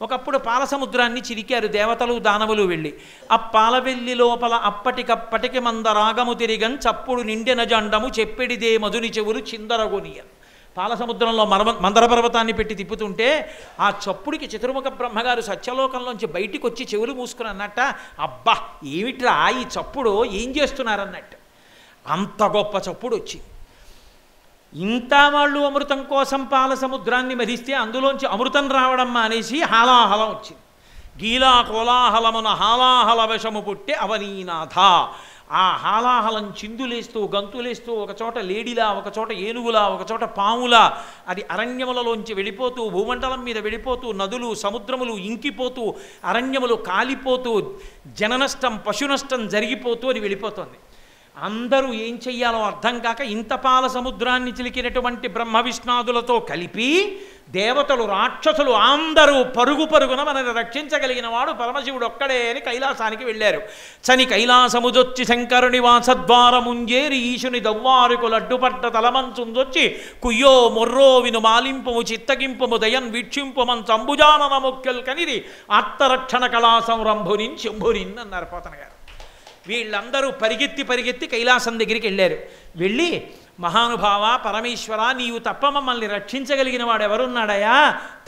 ఒకప్పుడు పాలసముద్రాన్ని చిరికారు దేవతలు దానవులు వెళ్ళి. ఆ పాలవెల్లి లోపల అప్పటికప్పటికి మందరాగము తిరిగం చప్పుడు నిండిన జండము చెప్పెడిదే మధుని చెవులు చిందరగొనియన్. పాలసముద్రంలో మందర పర్వతాన్ని పెట్టి తిప్పుతుంటే ఆ చప్పుడికి చతుర్ముఖ బ్రహ్మగారు సత్యలోకంలోంచి బయటికి వచ్చి చెవులు మూసుకుని అన్నట్ట, అబ్బా ఏమిట్రా ఈ చప్పుడు, ఏం చేస్తున్నారన్నట్టు. అంత గొప్ప చప్పుడు వచ్చింది. ఇంత వాళ్ళు అమృతం కోసం పాలసముద్రాన్ని మధిస్తే అందులోంచి అమృతం రావడం మానేసి హాలాహలం వచ్చింది. గీలా కోలాహలమున హాలాహల వశము పుట్టే అవనీనాథ. ఆ హాలాహలం చిందులేస్తూ గంతులేస్తూ ఒకచోట లేడిలా, ఒకచోట ఏనుగులా, ఒకచోట పాములా అది అరణ్యములలోంచి వెళ్ళిపోతూ భూమండలం మీద వెళ్ళిపోతూ నదులు సముద్రములు ఇంకిపోతూ అరణ్యములు కాలిపోతూ జననష్టం పశునష్టం జరిగిపోతూ అది వెళ్ళిపోతుంది. అందరూ ఏం చెయ్యాలో అర్థం కాక ఇంతపాల సముద్రాన్ని చిలికినటువంటి బ్రహ్మ విష్ణాదులతో కలిపి దేవతలు రాక్షసులు అందరూ పరుగు పరుగున మనని రక్షించగలిగిన వాడు పరమశివుడు ఒక్కడే అని కైలాసానికి వెళ్ళారు. చని కైలాసముజొచ్చి శంకరుని వాసద్వారముంజేరి ఈశుని దవ్వారుకు లడ్డుపడ్డ తలమంచుందొచ్చి కుయ్యో మొర్రో విను మాలింపము చిత్తగింపము దయన్ వీక్షింపమన్ చంబుజానన ముఖ్యల్ కనిరి ఆర్తరక్షణ కళా సంరంభునిన్ శంభునిన్ అన్నారు పోతన గారు. వీళ్ళందరూ పరిగెత్తి కైలాసం దగ్గరికి వెళ్ళారు. వెళ్ళి మహానుభావ పరమేశ్వర నీవు తప్ప మమ్మల్ని రక్షించగలిగిన వాడు ఎవరున్నాడయా?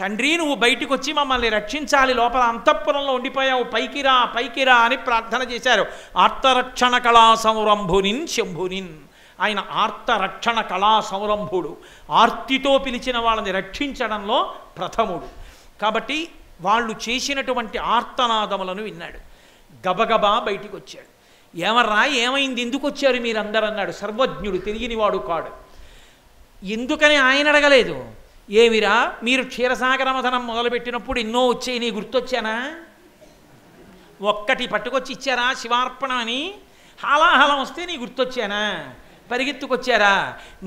తండ్రి నువ్వు బయటికి వచ్చి మమ్మల్ని రక్షించాలి, లోపల అంతఃపురంలో ఉండిపోయావు, పైకిరా అని ప్రార్థన చేశారు. ఆర్తరక్షణ కళా సంరంభునిన్ శంభునిన్. ఆయన ఆర్తరక్షణ కళా సంరంభుడు, ఆర్తితో పిలిచిన వాళ్ళని రక్షించడంలో ప్రథముడు. కాబట్టి వాళ్ళు చేసినటువంటి ఆర్తనాదములను విన్నాడు. గబగబా బయటికి వచ్చాడు. ఏమర్రా ఏమైంది, ఎందుకు వచ్చారు మీరందరూ అన్నాడు. సర్వజ్ఞుడు, తెలియనివాడు కాడు. ఎందుకని ఆయన అడగలేదు. ఏమిరా మీరు క్షీరసాగర మథనం మొదలుపెట్టినప్పుడు ఎన్నో వచ్చాయి, నీ గుర్తొచ్చానా? ఒక్కటి పట్టుకొచ్చి ఇచ్చారా శివార్పణం అని? హాలాహలం వస్తే నీ గుర్తొచ్చానా? పరిగెత్తుకొచ్చారా?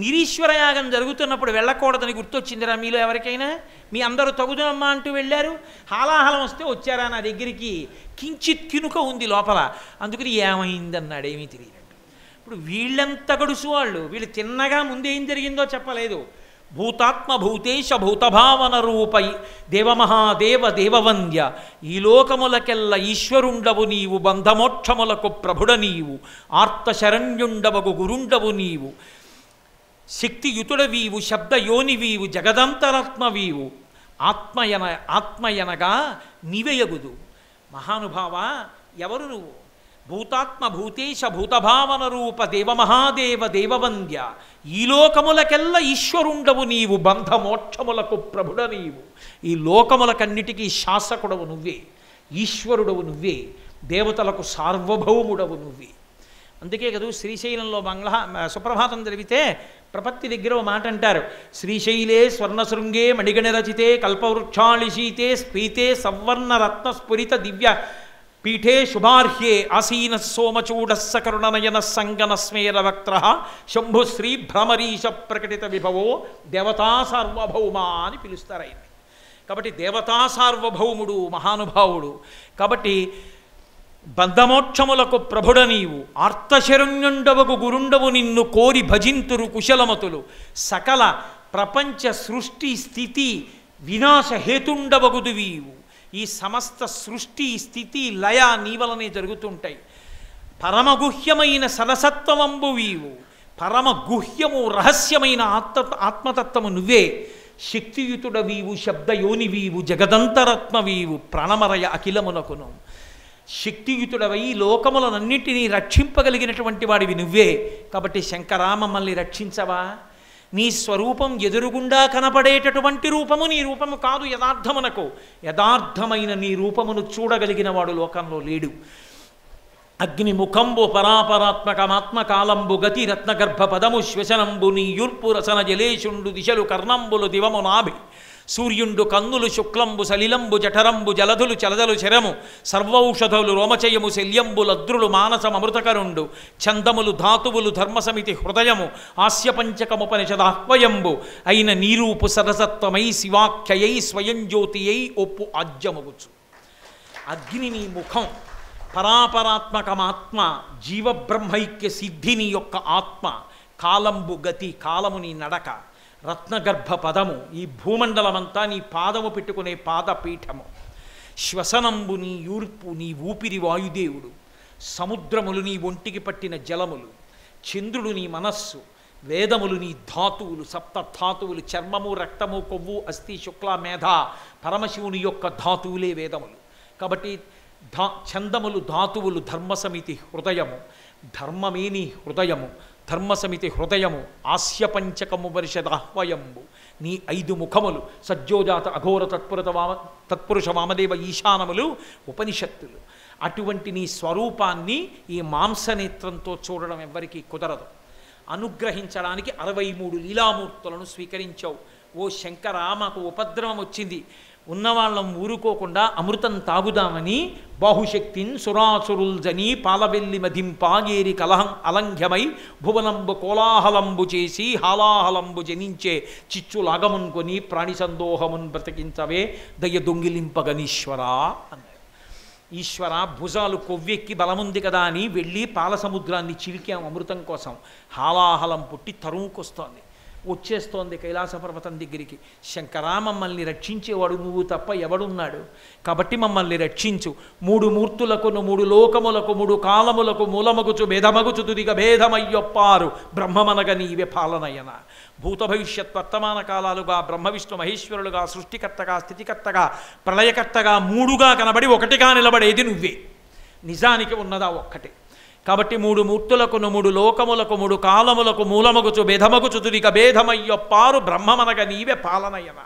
నిరీశ్వరయాగం జరుగుతున్నప్పుడు వెళ్ళకూడదని గుర్తొచ్చిందిరా మీలో ఎవరికైనా? మీ అందరూ తగుదనమ్మా అంటూ వెళ్ళారు, హాలాహలం వస్తే వచ్చారా నా దగ్గరికి? కించిత్ కినుక ఉంది లోపల, అందుకని ఏమైందన్నాడు. ఏమీ తెలియనట్టు. ఇప్పుడు వీళ్ళెంత గడుసు వాళ్ళు, వీళ్ళు తిన్నగా ముందేం జరిగిందో చెప్పలేదు. భూతాత్మ భూతేశ భూతభావన రూపై దేవమహాదేవ దేవవంద్య ఈ లోకములకెల్ల ఈశ్వరుండవు నీవు, బంధమోక్షములకు ప్రభుడ నీవు, ఆర్తశరణ్యుండవగు గురుండవు నీవు, శక్తియుతుడవీవు శబ్దయోనివీవు జగదంతరత్మవీవు, ఆత్మయనగా నీవెయగుదు. మహానుభావ ఎవరు నువ్వు? భూతాత్మ భూతేశ భూతభావన రూప దేవమహాదేవ దేవవంద్య ఈ లోకములకెల్ల ఈశ్వరుండవు నీవు, బంధమోక్షములకు ప్రభుడ నీవు. ఈ లోకములకన్నిటికీ శాసకుడవు నువ్వే, ఈశ్వరుడవు నువ్వే, దేవతలకు సార్వభౌముడవు నువ్వే. అందుకే కదా శ్రీశైలంలో సుప్రభాతం జరిగితే ప్రపత్తి దగ్గర ఓ మాట అంటారు. శ్రీశైలే స్వర్ణశృంగే మణిగణ రచితే కల్పవృక్షాళిశీతే స్ఫీతే సవర్ణ రత్న స్ఫురిత దివ్య పీఠే శుభార్హ్యే ఆసీన సోమచూడస్స కరుణనయన సంగన స్మేర వక్త్ర శంభుశ్రీ భ్రమరీశ ప్రకటిత విభవో దేవతా సార్వభౌమ అని పిలుస్తారు ఆయన్ని. కాబట్టి దేవతా సార్వభౌముడు మహానుభావుడు. కాబట్టి బంధమోక్షములకు ప్రభుడ నీవు, ఆర్తశరణ్యుండవకు గురుండవు నిన్ను కోరి భజింతురు కుశలమతులు, సకల ప్రపంచ సృష్టి స్థితి వినాశ హేతుండవగుదువీవు. ఈ సమస్త సృష్టి స్థితి లయ నీ వలనే జరుగుతుంటాయి. పరమగుహ్యమైన సరసత్వమంబు వీవు, పరమగుహ్యము రహస్యమైన ఆత్మతత్వము నువ్వే. శక్తియుతుడవీవు శబ్దయోనివీవు జగదంతరత్మవీవు ప్రాణమరయ అఖిలమునకును. శక్తియుతుడవై లోకములనన్నింటినీ రక్షింపగలిగినటువంటి వాడివి నువ్వే. కాబట్టి శంకరా మమ్మల్ని రక్షించవా? నీ స్వరూపం ఎదురుగుండా కనపడేటటువంటి రూపము నీ రూపము కాదు యథార్థమునకు. యథార్థమైన నీ రూపమును చూడగలిగిన వాడు లోకంలో లేడు. అగ్నిముఖంబు పరాపరాత్మకమాత్మకాలంబు గతి రత్నగర్భ పదము శ్వశనంబు నీ యుర్పు రసన జలేషుండు దిశలు కర్ణంబులు దివము నాభి సూర్యుండు కన్నులు శుక్లంబు సలిలంబు జఠరంబు జలధులు చలదలు శరము సర్వౌషధులు రోమచయము శల్యంబు లద్రులు మానసమృతకరుండు ఛందములు ధాతువులు ధర్మసమితి హృదయము ఆస్యపంచకముపనిషదాహ్వయంబు అయిన నీరూపు సరసత్వమై శివాఖ్యయై స్వయం జ్యోతియై ఒప్పు ఆజ్యమగుచు. అగ్ని నీ ముఖం, పరాపరాత్మకమాత్మ, జీవబ్రహ్మైక్య సిద్ధిని యొక్క ఆత్మ, కాలంబు గతి, కాలము నీ నడక, రత్నగర్భ పదము, ఈ భూమండలమంతా నీ పాదము పెట్టుకునే పాదపీఠము, శ్వసనంబు నీ యూర్పు, నీ ఊపిరి వాయుదేవుడు, సముద్రములు నీ ఒంటికి పట్టిన జలములు, చంద్రుడు నీ మనస్సు, వేదములు నీ ధాతువులు, సప్తధాతువులు, చర్మము రక్తము కొవ్వు అస్థి శుక్ల మేధ పరమశివుని యొక్క ధాతువులే వేదములు. కాబట్టి ఛందములు ధాతువులు, ధర్మసమితి హృదయము, ధర్మమే నీ హృదయము, ధర్మసమితి హృదయము, ఆస్యపంచకము పరిషదాహ్వయంబు, నీ 5 ముఖములు, సజ్జోజాత అఘోర తత్పురుష వామదేవ ఈశానములు ఉపనిషత్తులు. అటువంటి నీ స్వరూపాన్ని ఈ మాంసనేత్రంతో చూడడం ఎవ్వరికీ కుదరదు. అనుగ్రహించడానికి 63 లీలామూర్తులను స్వీకరించావు. ఓ శంకర, మాకు ఉపద్రవం వచ్చింది, ఉన్నవాళ్ళం ఊరుకోకుండా అమృతం తాగుదామని బాహుశక్తిన్ సురాసురుల్ జని పాలవెల్లి మధింపాగేరి కలహం అలంఘ్యమై భువనంబు కోలాహలంబు చేసి హాలాహలంబు జనించే చిచ్చులాగమున్కొని ప్రాణి సందోహమున్ బ్రతికించవే దయ దొంగిలింపగనీశ్వరా అన్నారు. ఈశ్వర, భుజాలు కొవ్వెక్కి బలముంది కదా అని వెళ్ళి పాల సముద్రాన్ని చిలికాం అమృతం కోసం. హాలాహలం పుట్టి తరువుకొస్తోంది, వచ్చేస్తోంది కైలాస పర్వతం దగ్గరికి. శంకరా, మమ్మల్ని రక్షించేవాడు నువ్వు తప్ప ఎవడున్నాడు? కాబట్టి మమ్మల్ని రక్షించు. 3 మూర్తులకును 3 లోకములకు 3 కాలములకు మూలమగుచు భేదమగుచు తుదిగ భేదమయ్యొప్పారు బ్రహ్మమనగ నీవే పాలనయన. భూత భవిష్యత్ వర్తమాన కాలాలుగా బ్రహ్మ విష్ణు మహేశ్వరులుగా సృష్టికర్తగా స్థితికర్తగా ప్రళయకర్తగా 3గా కనబడి 1గా నిలబడేది నువ్వే. నిజానికి ఉన్నదా ఒక్కటే. కాబట్టి 3 మూర్తులకును 3 లోకములకు 3 కాలములకు మూలమగుచు భేదమగుచు తుదిక భేదమయ్యొప్పారు బ్రహ్మమనగ నీవే పాలనయన.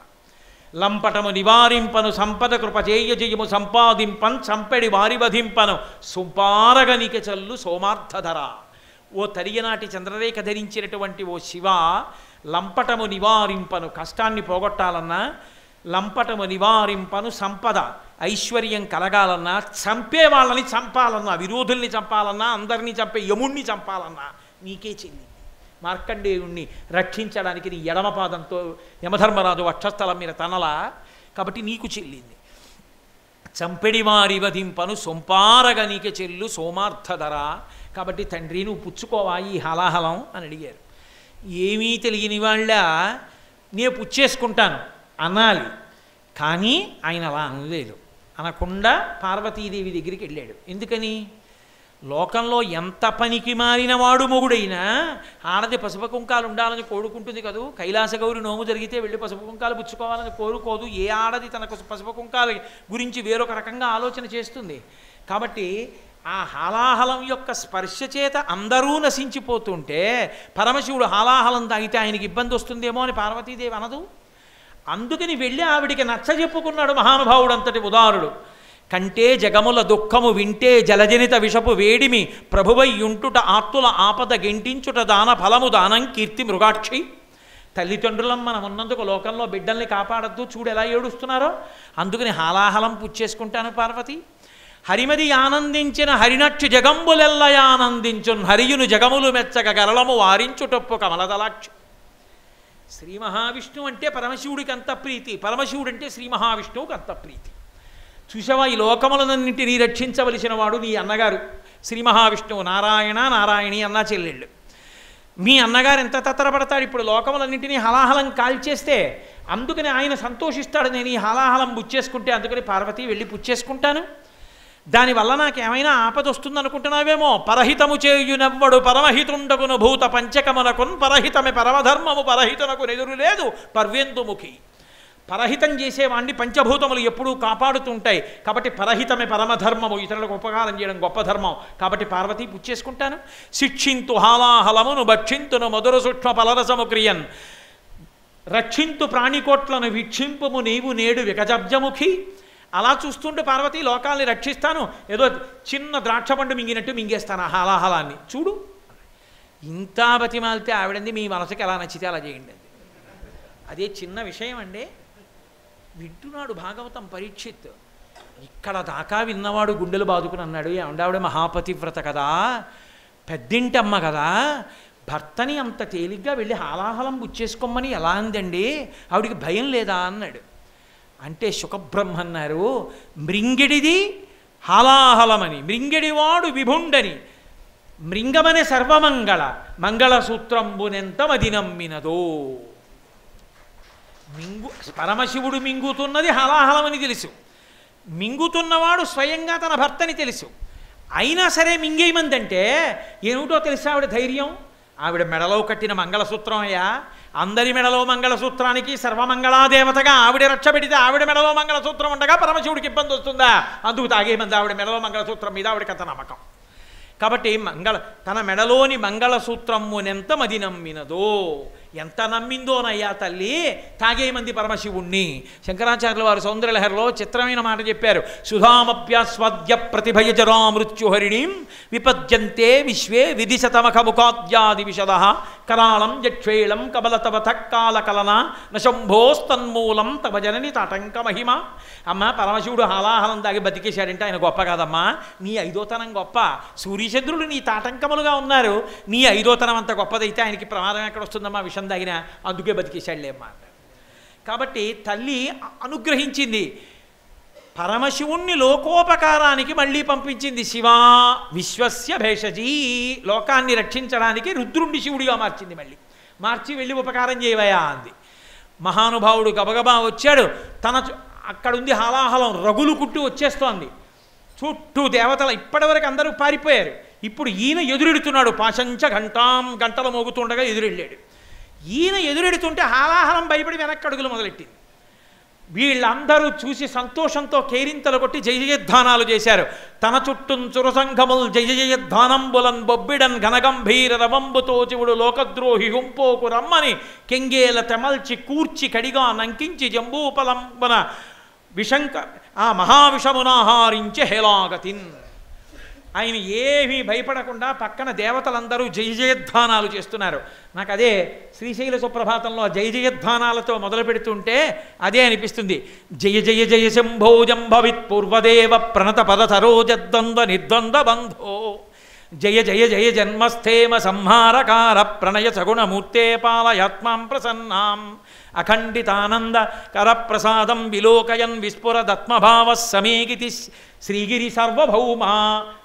లంపటము నివారింపను సంపద కృపచేయ జయము సంపాదింపన్ సంపెడి వారి వధింపను సుంపారగనిక చల్లు సోమార్థధర. ఓ తరియనాటి చంద్రరేఖ ధరించినటువంటి ఓ శివ, లంపటము నివారింపను, కష్టాన్ని పోగొట్టాలన్నా, లంపటము నివారింపను సంపద ఐశ్వర్యం కలగాలన్నా, చంపే వాళ్ళని చంపాలన్నా, విరోధుల్ని చంపాలన్నా, అందరినీ చంపే యముణ్ణి చంపాలన్నా నీకే చెల్లి. మార్కండేయుణ్ణి రక్షించడానికి నీ ఎడమపాదంతో యమధర్మరాజు వక్షస్థలం మీద తనలా, కాబట్టి నీకు చెల్లింది. చంపెడి వారి వధింపను సొంపారగ నీకే చెల్లు సోమార్థధర. కాబట్టి తండ్రి, నువ్వు పుచ్చుకోవా ఈ హలాహలం అని అడిగారు. ఏమీ తెలియని వాళ్ళ నేను పుచ్చేసుకుంటాను అనాలి, కానీ ఆయన అలా అనలేదు. అనకుండా పార్వతీదేవి దగ్గరికి వెళ్ళాడు. ఎందుకని? లోకంలో ఎంత పనికి మారిన వాడు మొగుడైనా ఆడది పసుపు కుంకాలు ఉండాలని కోరుకుంటుంది కదూ. కైలాసగౌరి నోము జరిగితే వెళ్ళి పసుపు కుంకాలు పుచ్చుకోవాలని కోరుకోదు. ఏ ఆడది తనకు పసుపు కుంకాల గురించి వేరొక రకంగా ఆలోచన చేస్తుంది. కాబట్టి ఆ హాలాహలం యొక్క స్పర్శ చేత అందరూ నశించిపోతుంటే పరమశివుడు హాలాహలం తాగితే ఆయనకి ఇబ్బంది వస్తుందేమో అని పార్వతీదేవి అనదు. అందుకని వెళ్ళి ఆవిడికి నచ్చ చెప్పుకున్నాడు మహానుభావుడు, అంతటి ఉదారుడు. కంటే జగముల దుఃఖము వింటే జలజనిత విషపు వేడిమి ప్రభువై యుంటుట ఆత్తుల ఆపద గెంటించుట దాన ఫలము దానం కీర్తి మృగాక్షి. తల్లిదండ్రులం మనం ఉన్నందుకు లోకంలో బిడ్డల్ని కాపాడద్దు, చూడు ఎలా ఏడుస్తున్నారో. అందుకని హాలాహలం పుచ్చేసుకుంటాను పార్వతి. హరిమది ఆనందించిన హరినక్షి జగంబులెల్లయానందించున్ హరియును జగములు మెచ్చక గరళము వారించుటొప్పు కమలదలాక్షి. శ్రీ మహావిష్ణువు అంటే పరమశివుడికి అంత ప్రీతి, పరమశివుడు అంటే శ్రీ మహావిష్ణువుకి అంత ప్రీతి. చూసావా, ఈ లోకములన్నింటినీ రక్షించవలసిన వాడు నీ అన్నగారు శ్రీ మహావిష్ణువు. నారాయణ నారాయణి అన్నా చెల్లెళ్ళు. మీ అన్నగారు ఎంత తత్తరపడతాడు ఇప్పుడు లోకములన్నింటినీ హలాహలం కాల్చేస్తే. అందుకని ఆయన సంతోషిస్తాడు, నేను ఈ హలాహలం పుచ్చేసుకుంటే. అందుకని పార్వతి వెళ్ళి పుచ్చేసుకుంటాను. దానివల్ల నాకేమైనా ఆపద వస్తుందనుకుంటున్నావేమో. పరహితము చేయునెవ్వడు పరమహితుండగును భూత పంచకమునకున్ పరహితమే పరమధర్మము పరహితునకు నెదురు లేదు పర్వేందుముఖి. పరహితం చేసేవాణ్ణి పంచభూతములు ఎప్పుడూ కాపాడుతుంటాయి. కాబట్టి పరహితమే పరమధర్మము, ఇతరులకు ఉపకారం చేయడం గొప్ప ధర్మం. కాబట్టి పార్వతి పుచ్చేసుకుంటాను. శిక్షింతు హాలాహలమును భక్షింతును మధుర సూక్ష్మ పలరసము క్రియన్ రక్షింతు ప్రాణికోట్లను వీక్షింపుము నీవు నేడు వికజబ్జముఖి. అలా చూస్తుంటే పార్వతి లోకాల్ని రక్షిస్తాను, ఏదో చిన్న ద్రాక్ష పండు మింగినట్టు మింగేస్తాను ఆ హాలాహలాన్ని. చూడు, ఇంత బతిమాలితే ఆవిడంది మీ మనసుకి ఎలా నచ్చితే అలా చేయండి. అదే చిన్న విషయం అండి. వింటున్నాడు భాగవతం పరీక్షిత్. ఇక్కడ దాకా విన్నవాడు గుండెలు బాదుకుని అన్నాడు, ఆవిడ మహాపతివ్రత కదా, పెద్దింటమ్మ కదా, భర్తని అంత తేలిగ్గా వెళ్ళి హాలాహలం పుచ్చేసుకోమని ఎలా అందండి, ఆవిడికి భయం లేదా అన్నాడు. అంటే శుకబ్రహ్మ అన్నారు, మృంగిడిది హాలాహలమని, మృంగిడివాడు విభుండని, మృంగమనే సర్వమంగళ మంగళసూత్రంబునెంత మది నమ్మినదో. పరమశివుడు మింగుతున్నది హలాహలమని తెలుసు, మింగుతున్నవాడు స్వయంగా తన భర్తని తెలుసు. అయినా సరే మింగేయమందంటే ఏమిటో తెలుసా ఆవిడ ధైర్యం. ఆవిడ మెడలో కట్టిన మంగళసూత్రం అయ్యా. అందరి మెడలో మంగళసూత్రానికి సర్వమంగళాదేవతగా ఆవిడ రక్ష పెడితే ఆవిడ మెడలో మంగళసూత్రం ఉండగా పరమశివుడికి ఇబ్బంది వస్తుందా? అందుకు తాగేమంది ఆవిడ మెడలో మంగళసూత్రం మీద ఆవిడకి అంత నమ్మకం. కాబట్టి తన మెడలోని మంగళసూత్రమునెంత మది నమ్మినదో. ఎంత నమ్మిందోనయ్యా తల్లి, తాగేమంది పరమశివుణ్ణి. శంకరాచార్యుల వారు సౌందర్యలహరిలో చిత్రమైన మాట చెప్పారు. సుధామభ్యాస్వాద్య ప్రతిభయజరా మృత్యుహరిణీం విపద్యంతే విశ్వే విధిశతమఖముఖాద్యాది విశద కరాళం జక్షేళం కబలతవథ కాలకలన నశంభోస్తన్మూలం తవ జనని తాటంక మహిమ. అమ్మ, పరమశివుడు హాలాహలం తాగి బతికేశాడంటే ఆయన గొప్ప కాదమ్మా, నీ ఐదోతనం గొప్ప. సూర్యచంద్రులు నీ తాటంకములుగా ఉన్నారు, నీ ఐదోతనం అంత గొప్పదైతే ఆయనకి ప్రమాదం ఎక్కడ వస్తుందమ్మా విషం తాగినా, అందుకే బతికేశాడులేమ్మా. కాబట్టి తల్లి అనుగ్రహించింది, పరమశివుణ్ణి లోకోపకారానికి మళ్ళీ పంపించింది. శివా విశ్వస్య భేషజీ, లోకాన్ని రక్షించడానికి రుద్రుణ్ణి శివుడిగా మార్చింది. మళ్ళీ మార్చి వెళ్ళి ఉపకారం చేయవయా అంది. మహానుభావుడు గబగబా వచ్చాడు. అక్కడుంది హాలాహలం రగులు కుట్టు వచ్చేస్తోంది. చుట్టూ దేవతలు ఇప్పటివరకు అందరూ పారిపోయారు. ఇప్పుడు ఈయన ఎదురెడుతున్నాడు. పాశంచ ఘంటాం, గంటలు మోగుతుండగా ఎదురెళ్ళాడు. ఈయన ఎదురెడుతుంటే హాలాహలం భయపడి వెనక్కి అడుగులు మొదలెట్టింది. వీళ్ళందరూ చూసి సంతోషంతో కేరింతలు కొట్టి జయ జయధ్వానాలు చేశారు. తన చుట్టూ చురసంఘముల్ జయ జయధ్వానంబులన్ బొబ్బిడన్ ఘనగంభీర రవంబుతో చివుడు లోకద్రోహి హుంపోకు రమ్మని కెంగేల తెమల్చి కూర్చి కడిగా నంకించి జంబూపలంబన విషంక ఆ మహావిషమునాహారించే హేలాగతిన్. ఆయన ఏమీ భయపడకుండా పక్కన దేవతలందరూ జయ జయధ్వానాలు చేస్తున్నారు. నాకు అదే శ్రీశైల సుప్రభాతంలో జయ జయధ్వానాలతో మొదలు పెడుతుంటే అదే అనిపిస్తుంది. జయ జయ జయ శంభో జంభవిత్ పూర్వదేవ ప్రణత పదతరోజద్వంద్వ నిర్ద్వంద్వ బంధో జయ జయ జయ జన్మస్థేమ సంహారకార ప్రణయ సగుణమూర్తే పాలయాత్మాం ప్రసన్నాం అఖండితానంద కరప్రసాదం విలోకయన్ విస్ఫురదత్మభావ సమేగితి శ్రీగిరి సర్వభౌమా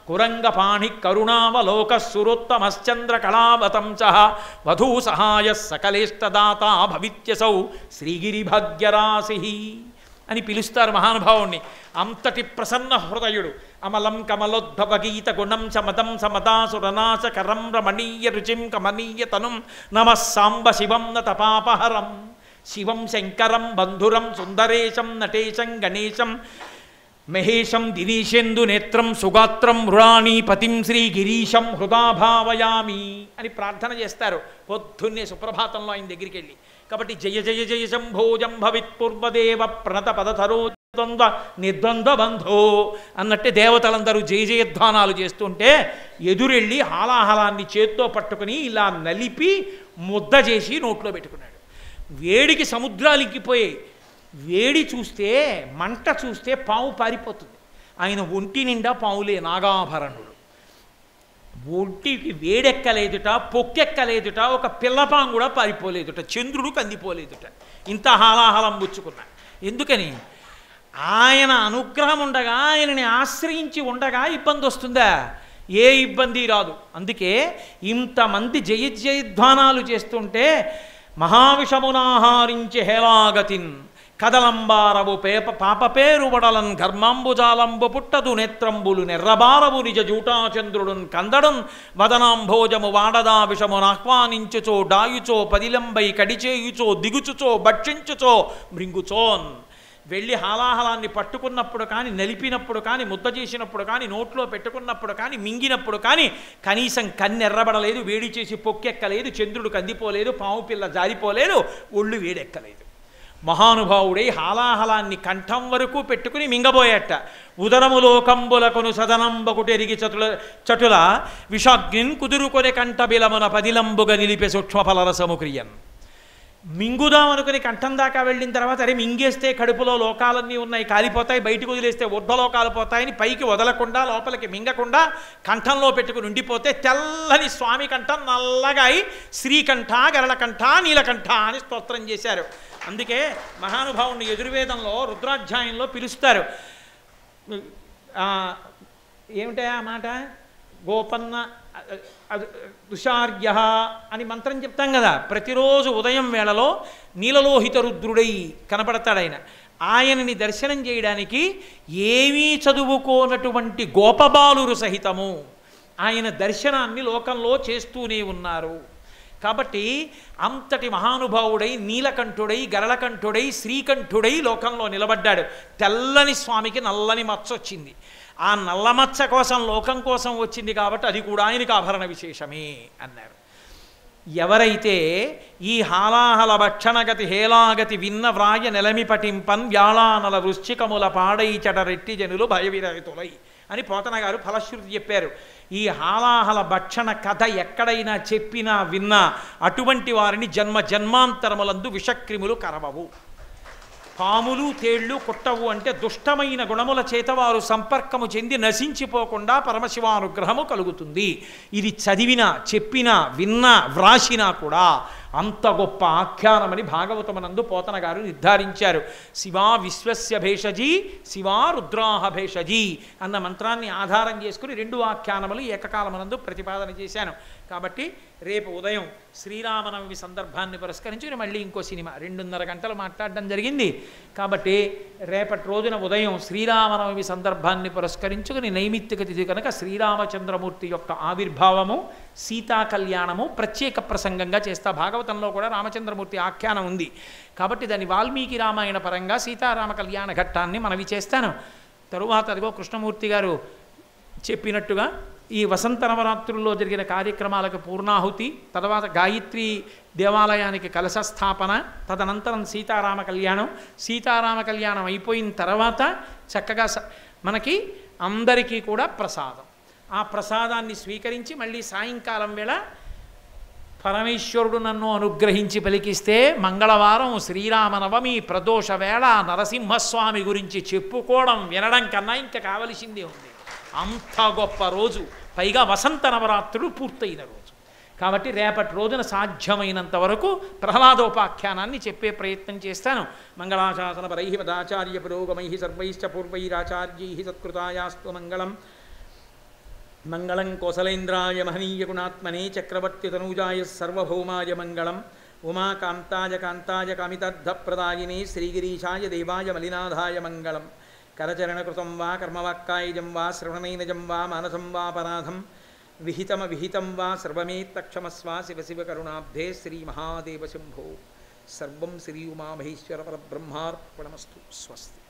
కురంగపాణి కరుణావలోక సురోత్తమశ్చంద్ర కళావతంస వధూ సహాయ సకలేష్టదాత భవిత్యసౌ శ్రీగిరి భాగ్యరాశి అని పిలుస్తారు మహానుభావుణ్ణి. అంతటి ప్రసన్న హృదయుడు. అమలం కమలోద్భవ గీత గుణం సమదం సమదాసురనాశ కరం రమణీయ రుచిం కమనీయ తనుం నమః సాంబ శివం నతపాపహరం శివం శంకరం బంధురం సుందరేశం నటేశం గణేశం మహేశం దినీషేందు నేత్రం సుగాత్రం మృణానీపతిం శ్రీ గిరీశం హృదా భావయామి అని ప్రార్థన చేస్తారు పొద్దున్నే సుప్రభాతంలో ఆయన దగ్గరికి వెళ్ళి. కాబట్టి జయ జయ జయ శంభో జంభవిత్ పూర్వదేవ ప్రణత పదతరో ద్వంద్వ నిర్ద్వంద్వ బంధో అన్నట్టే దేవతలందరూ జయ జయధ్వానాలు చేస్తుంటే ఎదురెళ్ళి హాలాహలాన్ని చేత్తో పట్టుకుని ఇలా నలిపి ముద్ద చేసి నోట్లో పెట్టుకున్నాడు. వేడికి సముద్రాలు ఇంకిపోయాయి. వేడి చూస్తే, మంట చూస్తే పాము పారిపోతుంది. ఆయన ఒంటి నిండా పావులే నాగాభరణుడు. ఒంటికి వేడెక్కలేదుట, పొక్కెక్కలేదుట, ఒక పిల్లపాము కూడా పారిపోలేదుట, చంద్రుడు కందిపోలేదుట. ఇంత హాలాహలం పుచ్చుకున్నా. ఎందుకని? ఆయన అనుగ్రహం ఉండగా, ఆయనని ఆశ్రయించి ఉండగా ఇబ్బంది వస్తుందా? ఏ ఇబ్బంది రాదు. అందుకే ఇంతమంది జయ జయధ్వానాలు చేస్తుంటే మహావిషమునాహారించి హేలాగతిన్ కదలంబారవు పాపపేరు వడలన్ ఘర్మాంబుజాలంబు పుట్టదు నేత్రంబులు నెర్రబారవు నిజ జూటాచంద్రుడున్ కందడున్ వదనాంభోజము వాడదా విషమునాహ్వానించుచో డాయుచో పదిలంబై కడిచేయుచో దిగుచుచో భక్షించుచో మృంగుచోన్. వెళ్ళి హాలాహలాన్ని పట్టుకున్నప్పుడు కానీ, నలిపినప్పుడు కానీ, ముద్ద చేసినప్పుడు కానీ, నోట్లో పెట్టుకున్నప్పుడు కానీ, మింగినప్పుడు కానీ కనీసం కన్నెర్రబడలేదు, వేడి చేసి పొక్కెక్కలేదు, చంద్రుడు కందిపోలేదు, పాము పిల్ల జారిపోలేదు, ఒళ్ళు వేడెక్కలేదు. మహానుభావుడై హాలాహలాన్ని కంఠం వరకు పెట్టుకుని మింగబోయేట. ఉదరములో కంబులకును సదనంబకుటెరిగి చటుల విషాగ్నిన్ కుదురుకొనే కంఠ బిలమున పదిలంబుగా నిలిపే సూక్ష్మఫలరసము క్రియన్. మింగుదామనుకుని కంఠం దాకా వెళ్ళిన తర్వాత అరే మింగేస్తే కడుపులో లోకాలన్నీ ఉన్నాయి కాలిపోతాయి, బయటకు వదిలేస్తే ఊర్ధ్వలోకాలు పోతాయని పైకి వదలకుండా లోపలికి మింగకుండా కంఠంలో పెట్టుకుని ఉండిపోతే తెల్లని స్వామి కంఠం నల్లగా అయి శ్రీకంఠ గరళకంఠ నీలకంఠ అని స్తోత్రం చేశారు. అందుకే మహానుభావుని యజుర్వేదంలో రుద్రాధ్యాయంలో పిలుస్తారు. ఏమిటా ఆ మాట? గోపన్న తుషార్య అని మంత్రం చెప్తాం కదా. ప్రతిరోజు ఉదయం వేళలో నీలలోహిత రుద్రుడై కనపడతాడు ఆయన. ఆయనని దర్శనం చేయడానికి ఏమీ చదువుకోనటువంటి గోపబాలురు సహితము ఆయన దర్శనాన్ని లోకంలో చేస్తూనే ఉన్నారు. కాబట్టి అంతటి మహానుభావుడై నీలకంఠుడై గరళకంఠుడై శ్రీకంఠుడై లోకంలో నిలబడ్డాడు. తెల్లని స్వామికి నల్లని మచ్చ వచ్చింది. ఆ నల్లమచ్చ కోసం లోకం కోసం వచ్చింది కాబట్టి అది కూడా ఆయనకి ఆభరణ విశేషమే అన్నారు. ఎవరైతే ఈ హాలాహల భక్షణగతి హేలాగతి విన్న వ్రాయ నెలమి పటింపన్ వ్యాళానల వృశ్చికముల పాడైచట రెట్టి జనులు భయవిరహితులై అని పోతన గారు ఫలశ్రుతి చెప్పారు. ఈ హాలాహల భక్షణ కథ ఎక్కడైనా చెప్పినా విన్నా అటువంటి వారిని జన్మ జన్మాంతరములందు విషక్రిములు కరవవు. పాములు తేళ్లు కుట్టవు అంటే దుష్టమైన గుణముల చేత వారు సంపర్కము చెంది నశించిపోకుండా పరమశివానుగ్రహము కలుగుతుంది. ఇది చదివినా చెప్పినా విన్నా వ్రాసినా కూడా అంత గొప్ప ఆఖ్యానమని భాగవతమనందు పోతన గారు నిర్ధారించారు. శివా విశ్వస్య భేషజీ శివా రుద్రాహ భేషజీ అన్న మంత్రాన్ని ఆధారం చేసుకుని 2 ఆఖ్యానములు ఏకకాలమనందు ప్రతిపాదన చేశాను. కాబట్టి రేపు ఉదయం శ్రీరామనవమి సందర్భాన్ని పురస్కరించుకుని మళ్ళీ ఇంకో సినిమా 2.5 గంటలు మాట్లాడడం జరిగింది. కాబట్టి రేపటి రోజున ఉదయం శ్రీరామనవమి సందర్భాన్ని పురస్కరించుకుని నైమిత్తిక తిథి కనుక శ్రీరామచంద్రమూర్తి యొక్క ఆవిర్భావము సీతా కళ్యాణము ప్రత్యేక ప్రసంగంగా చేస్తా. భాగవతంలో కూడా రామచంద్రమూర్తి ఆఖ్యానం ఉంది కాబట్టి దాని వాల్మీకి రామాయణ పరంగా సీతారామ కళ్యాణ ఘట్టాన్ని మనవి చేస్తాను. తరువాత అదిగో కృష్ణమూర్తి గారు చెప్పినట్టుగా ఈ వసంత నవరాత్రుల్లో జరిగిన కార్యక్రమాలకు పూర్ణాహుతి, తర్వాత గాయత్రి దేవాలయానికి కలశస్థాపన, తదనంతరం సీతారామ కళ్యాణం. సీతారామ కళ్యాణం అయిపోయిన తర్వాత చక్కగా మనకి అందరికీ కూడా ప్రసాదం. ఆ ప్రసాదాన్ని స్వీకరించి మళ్ళీ సాయంకాలం వేళ పరమేశ్వరుడు నన్ను అనుగ్రహించి పలికిస్తే మంగళవారం శ్రీరామనవమి ప్రదోష వేళ నరసింహస్వామి గురించి చెప్పుకోవడం వినడం కన్నా ఇంకా కావలసిందే ఉంది. అంత గొప్ప రోజు, పైగా వసంత నవరాత్రులు పూర్తయిన రోజు. కాబట్టి రేపటి రోజున సాధ్యమైనంత వరకు ప్రహ్లాదోపాఖ్యానాన్ని చెప్పే ప్రయత్నం చేస్తాను. మంగళాశాసన పరై మదాచార్య పురోగమై సర్వైశ్చ పూర్వైరాచార్యై సత్కృతాయాస్తు మంగళం. మంగళం కోసలేంద్రాయ మహనీయ గుణాత్మనే చక్రవర్తి తనూజాయ సర్వభౌమాయ మంగళం. ఉమాకాంతాయ కాంతాయ కామితార్థప్రదాయినే శ్రీగిరీశాయ దేవాయ మలినాథాయ మంగళం. కరచరణకృతం వా కర్మవాక్కాయజం వా శ్రవణనైనజం వా మానసం వా పరాధం విహితమవిహితం వా సర్వమేత్తక్షమస్వ శివ శివ కరుణాబ్ధే శ్రీ మహాదేవ శంభో. సర్వం శ్రీ ఉమామహేశ్వర పరబ్రహ్మార్పణమస్తు. స్వస్తి.